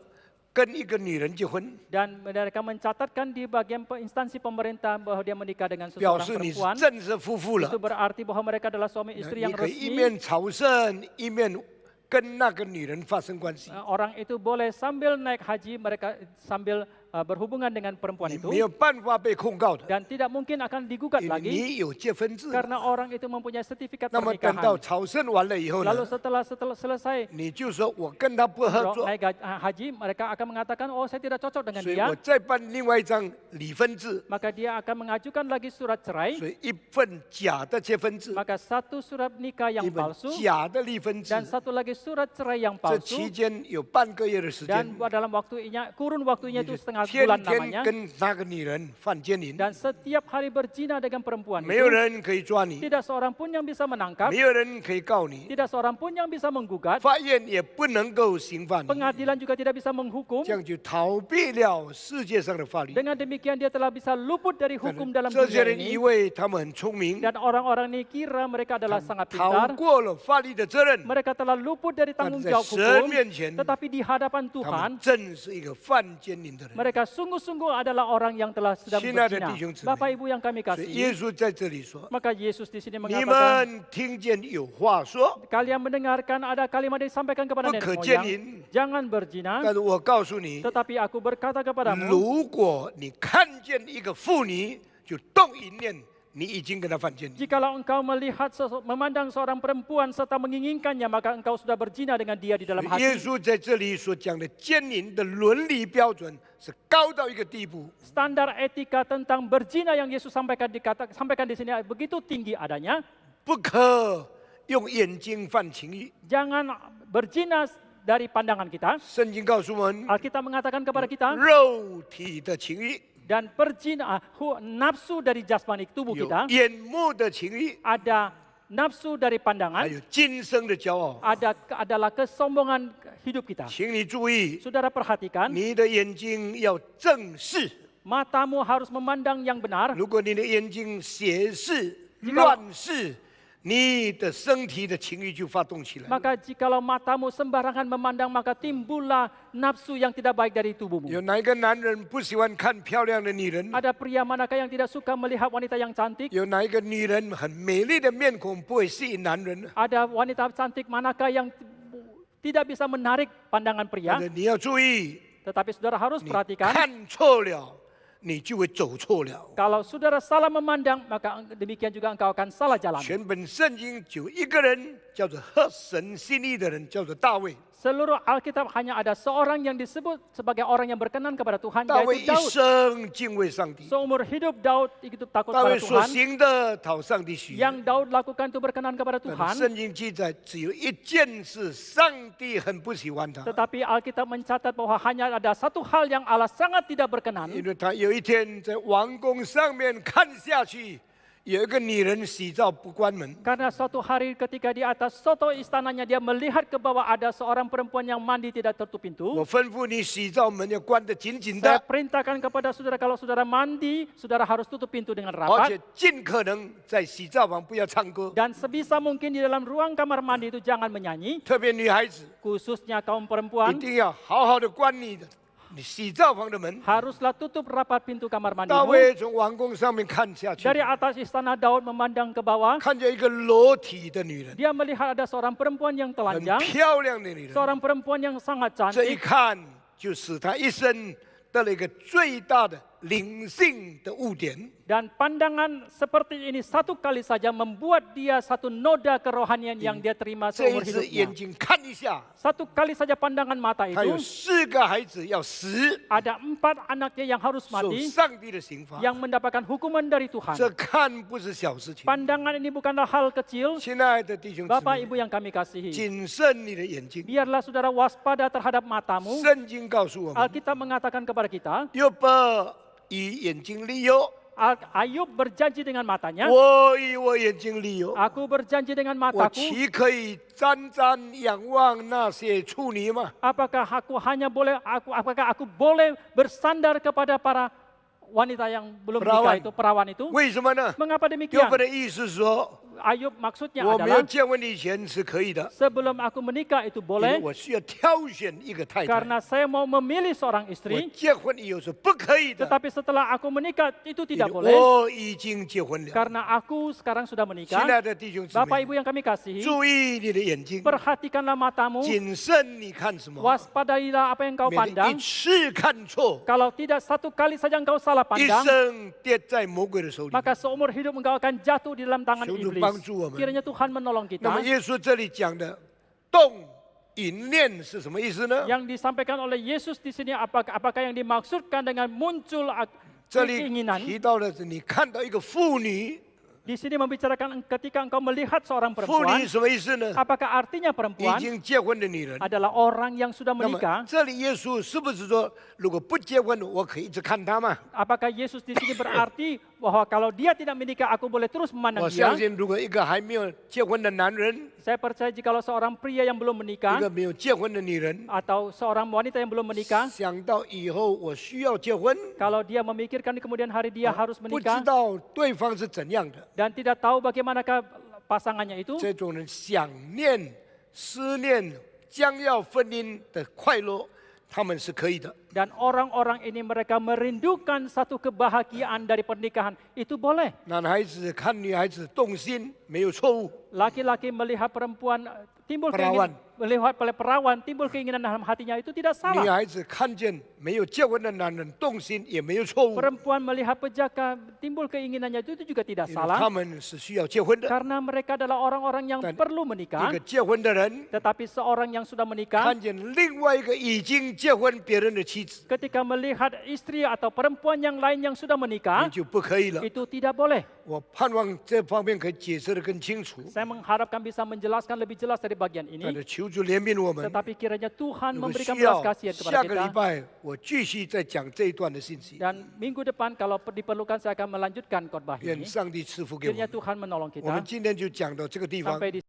S1: 跟一个女人结婚，
S2: dan mereka mencatatkan di bagian instansi pemerintah bahwa dia menikah dengan
S1: 表
S2: seseorang
S1: 示你是
S2: perempuan.
S1: 正式夫妇了
S2: Itu。berarti bahwa mereka adalah suami
S1: 那
S2: istri
S1: 你
S2: yang
S1: 可以一
S2: resmi.
S1: 面朝圣，一面跟那个女人发生关系。
S2: Orang itu boleh sambil naik haji, mereka sambil berhubungan dengan perempuan
S1: 你
S2: itu
S1: 没有办法被控告的，
S2: dan tidak mungkin akan digugat
S1: 因为
S2: lagi
S1: 你有结婚制。
S2: karena orang itu mempunyai sertifikat
S1: 那么等到
S2: pernikahan.
S1: 朝圣完了以后呢
S2: Lalu，setelah selesai
S1: 你就说我跟他不合作，
S2: naik haji, mereka akan mengatakan, oh saya tidak cocok dengan
S1: 所以
S2: dia.
S1: 我再办另外一张离婚制，
S2: Maka dia akan mengajukan lagi surat cerai.
S1: 所以一份假的结婚制，
S2: Maka satu surat nikah
S1: 一
S2: yang
S1: 本
S2: palsu
S1: 假的离婚制
S2: dan。satu lagi surat cerai yang
S1: 这期
S2: palsu.
S1: 间有半个月的时间
S2: Dan，dalam kurun waktunya
S1: 你
S2: itu
S1: 就
S2: setengah
S1: 天
S2: bulan
S1: 天
S2: namanya.
S1: 跟那个女人犯奸淫，
S2: Dan setiap hari berzina dengan perempuan
S1: 没有
S2: itu,
S1: 人可以抓你，
S2: tidak seorang pun yang bisa menangkap,
S1: 没有人可以告你，
S2: tidak seorang pun yang bisa menggugat,
S1: 法院也不能够刑罚你，
S2: pengadilan juga tidak bisa menghukum.
S1: 这样就逃避了世界上的法律。
S2: Dengan demikian dia telah bisa luput dari
S1: 但是
S2: hukum dalam
S1: 这些
S2: dunia
S1: 人以
S2: ini.
S1: 为他们很聪明，
S2: Dan orang-orang ini kira mereka
S1: 他
S2: adalah
S1: 们
S2: sangat
S1: 逃
S2: pintar,
S1: 过了法律的责任，
S2: mereka telah luput dari
S1: 但
S2: tanggung
S1: 是在
S2: jawab
S1: 神
S2: hukum,
S1: 面前，
S2: tetapi di hadapan
S1: 他
S2: Tuhan,
S1: 们真是一个犯奸淫的人。
S2: mereka sungguh-sungguh adalah orang yang telah sedang
S1: 亲爱的
S2: berzina.
S1: 弟兄姊妹，
S2: Bapak Ibu yang kami
S1: 所以耶
S2: kasih,
S1: 稣在这里说
S2: maka Yesus di sini：“
S1: 你
S2: mengatakan,
S1: 们听见有话说，
S2: kalian mendengarkan ada kalimat disampaikan kepada
S1: 不可
S2: nenek
S1: 奸
S2: moyang,
S1: 淫。
S2: jangan berzina.
S1: 但是我告诉你，
S2: Tetapi aku berkata kepadamu,
S1: 如果你看见一个妇女就动淫念，你已经跟她犯奸淫。
S2: jikalau engkau melihat memandang seorang perempuan serta menginginkannya, maka engkau sudah berzina dengan dia di dalam
S1: 耶
S2: hati.
S1: 稣在这里所讲的奸淫的伦理标准是高到一个地步，
S2: Standar etika tentang berzina yang Yesus sampaikan di sini begitu tinggi adanya.
S1: 不可用眼睛犯情欲。
S2: Jangan berzina dari pandangan kita.
S1: 圣经告诉我们，
S2: Alkitab mengatakan kepada kita,
S1: 肉体的情欲
S2: dan nafsu dari jasmani tubuh
S1: 有
S2: kita,
S1: 眼目的情欲，
S2: ada nafsu dari
S1: 还
S2: pandangan,
S1: 有今生的骄傲。
S2: adalah kesombongan hidup kita.
S1: 请你注意，
S2: Saudara perhatikan,
S1: 你的眼睛要正视。
S2: matamu harus memandang yang benar.
S1: 如果你的眼睛斜视、乱视，你的身体的情欲就发动起来。
S2: Maka jikalau matamu sembarangan memandang, maka timbullah nafsu yang tidak baik dari tubuhmu.
S1: 有哪一个男人不喜欢看漂亮的女人？
S2: Ada pria manakah yang tidak suka melihat wanita yang cantik?
S1: 有哪一个女人很美丽的面孔不会吸引男人？
S2: Ada wanita cantik manakah yang tidak bisa menarik pandangan pria?
S1: 但是你要注意，
S2: Tetapi saudara harus
S1: 你
S2: perhatikan,
S1: 看错了，你就会走错了。
S2: kalau saudara salah memandang, maka demikian juga engkau akan salah jalan.
S1: 全本圣经就一个人，叫做合神心意的人，叫做大卫。
S2: Seluruh Alkitab hanya ada seorang yang disebut sebagai orang yang berkenan kepada Tuhan,
S1: 大卫
S2: yaitu
S1: 一
S2: Daud.
S1: 生敬畏上帝，
S2: Seumur hidup Daud hidup takut
S1: 大
S2: kepada
S1: 卫所
S2: Tuhan.
S1: 行的讨上帝喜悦。
S2: Yang Daud lakukan itu berkenan kepada
S1: 但是
S2: Tuhan.
S1: 圣经记载，只有一件事，上帝很不喜欢他，
S2: Tetapi Alkitab mencatat bahwa hanya ada satu hal yang Allah sangat tidak berkenan.
S1: 因为他有一天在王宫上面看下去，有一个女人洗澡不关门，
S2: Karena suatu hari ketika di atas soto istananya dia melihat ke bawah ada seorang perempuan yang mandi tidak tutup pintu.
S1: 我吩咐你洗澡门要关得紧紧
S2: Saya
S1: 的，
S2: perintahkan kepada saudara kalau saudara mandi, saudara harus tutup pintu dengan
S1: 而
S2: rapat.
S1: 且尽可能在洗澡房不要唱歌，
S2: Dan sebisa mungkin di dalam ruang kamar mandi itu jangan menyanyi.
S1: 特别女孩子
S2: Khususnya kaum
S1: 一
S2: perempuan
S1: 定要好好的关你洗澡房的门。
S2: haruslah tutup rapat pintu kamar
S1: 大
S2: mandimu.
S1: 卫从王宫上面看下去，
S2: Dari atas istana Daud memandang ke bawah,
S1: 看见一个裸体的女人，
S2: dia melihat ada seorang perempuan yang
S1: 很
S2: telanjang,
S1: 漂亮的女人，
S2: seorang perempuan yang sangat
S1: 这一
S2: cantik.
S1: 看就使她一生得了一个最大的灵性的污点。
S2: Dan pandangan seperti ini satu kali saja membuat dia satu noda kerohanian yang dia terima
S1: 这一
S2: seumur
S1: 次眼
S2: hidupnya.
S1: 睛看一下，
S2: Satu kali saja pandangan mata
S1: 他有
S2: itu,
S1: 4个孩子要死，
S2: ada 4 anaknya yang harus
S1: 受
S2: mati,
S1: 上帝的刑罚。
S2: yang mendapatkan hukuman dari Tuhan.
S1: 这看不是小事情。
S2: Pandangan ini bukanlah hal kecil,
S1: 亲爱的弟兄姊
S2: Bapak
S1: 妹，
S2: Ibu yang kami kasihi.
S1: 谨慎你的眼睛。
S2: Biarlah saudara waspada terhadap matamu.
S1: 圣经告诉我们，
S2: Alkitab mengatakan kepada kita,
S1: 约伯以眼睛立约，
S2: Ayub berjanji dengan matanya,
S1: 我以我眼睛立约，
S2: aku berjanji dengan
S1: 我
S2: mataku,
S1: 岂可以沾沾仰望那些处女吗？
S2: apakah aku boleh bersandar kepada para wanita yang belum
S1: Perawan.
S2: nikah itu, perawan itu?
S1: 为什么呢？
S2: Mengapa
S1: 约
S2: demikian?
S1: 伯的意思是说，
S2: Ayub maksudnya
S1: 我没有
S2: adalah
S1: 结婚以前是可以的，
S2: sebelum aku menikah itu
S1: 因为
S2: boleh
S1: 我需要挑选一个太太。
S2: karena saya mau memilih seorang
S1: 我
S2: istri,
S1: 结婚以后是不可以的，
S2: tetapi setelah aku menikah itu
S1: 因
S2: tidak
S1: 为
S2: boleh
S1: 我已经结婚了。
S2: karena aku sekarang sudah
S1: 亲
S2: menikah.
S1: 爱的弟兄姊
S2: Bapak
S1: 妹，
S2: Ibu yang kami kasihi,
S1: 注意你的眼睛，
S2: perhatikanlah matamu,
S1: 谨慎你看什么，
S2: waspadailah apa yang kau
S1: 免得
S2: pandang.
S1: 一次看错，
S2: Kalau tidak satu kali saja engkau salah
S1: 一
S2: pandang,
S1: 生跌在魔鬼的手里。
S2: maka seumur hidup engkau akan jatuh di dalam tangan
S1: 求主
S2: iblis.
S1: 帮助我们。
S2: Kiranya Tuhan menolong
S1: 那
S2: kita.
S1: 么耶稣这里讲的动淫念是什么意思呢？
S2: Yang disampaikan oleh Yesus di sini apakah yang dimaksudkan dengan muncul
S1: 这里
S2: keinginan?
S1: 提到的是你看到一个妇女，
S2: Di sini membicarakan ketika engkau melihat seorang
S1: 妇
S2: perempuan,
S1: 女什么意思呢？
S2: apakah artinya
S1: 已
S2: perempuan
S1: 经结婚的女人。
S2: adalah orang yang sudah
S1: 那么
S2: menikah?
S1: 这里耶稣是不是说，如果不结婚，我可以一直看她吗？
S2: Apakah Yesus di sini berarti bahwa kalau dia tidak menikah aku boleh terus
S1: 我
S2: memandang
S1: 相
S2: dia?
S1: 信，如果一个还没有结婚的男人，
S2: Saya percaya jikalau seorang pria yang belum
S1: 一
S2: menikah
S1: 个没有结婚的女人，
S2: atau seorang wanita yang belum menikah,
S1: 想到以后我需要结婚，
S2: kalau dia memikirkan di kemudian hari dia harus
S1: 不知
S2: menikah
S1: 道对方是怎样的，
S2: dan tidak tahu bagaimanakah pasangannya itu,
S1: 这种人想念、思念将要婚姻的快乐，他们是可以的。
S2: dan orang-orang ini mereka merindukan satu kebahagiaan dari pernikahan, itu boleh.
S1: 男孩子看女孩子动心没有错误，
S2: Laki-laki melihat perempuan timbul
S1: Perawan.
S2: keinginan, melihat oleh perawan timbul keinginan dalam hatinya itu tidak
S1: 女
S2: salah.
S1: 孩子看见没有结婚的男人动心也没有错误，
S2: Perempuan melihat pejaka timbul keinginannya itu juga tidak
S1: 因为他
S2: salah
S1: 们是需要结婚的。
S2: karena mereka adalah orang-orang yang
S1: Dan
S2: perlu
S1: 一
S2: menikah.
S1: 个结婚的人
S2: Tetapi seorang yang sudah menikah
S1: 看见另外一个已经结婚别人的妻子，
S2: ketika melihat istri atau perempuan yang lain yang sudah
S1: 你
S2: menikah
S1: 就不可以了。
S2: itu tidak boleh.
S1: 我盼望这方面可以解释得更清楚。
S2: Saya mengharapkan bisa menjelaskan lebih jelas dari bagian
S1: 但
S2: ini.
S1: 是求主怜悯我们。
S2: Tetapi kiranya Tuhan
S1: 如果
S2: memberikan
S1: 需要
S2: belas kasihan kepada
S1: 下个礼
S2: kita.
S1: 拜我继续再讲这一段的信息。
S2: Dan minggu depan kalau diperlukan saya akan melanjutkan khotbah
S1: 愿
S2: ini.
S1: 上帝赐福给我
S2: Kiranya
S1: 们。
S2: Tuhan menolong
S1: 我们
S2: kita.
S1: 今天就讲到这个地方。
S2: Sampai di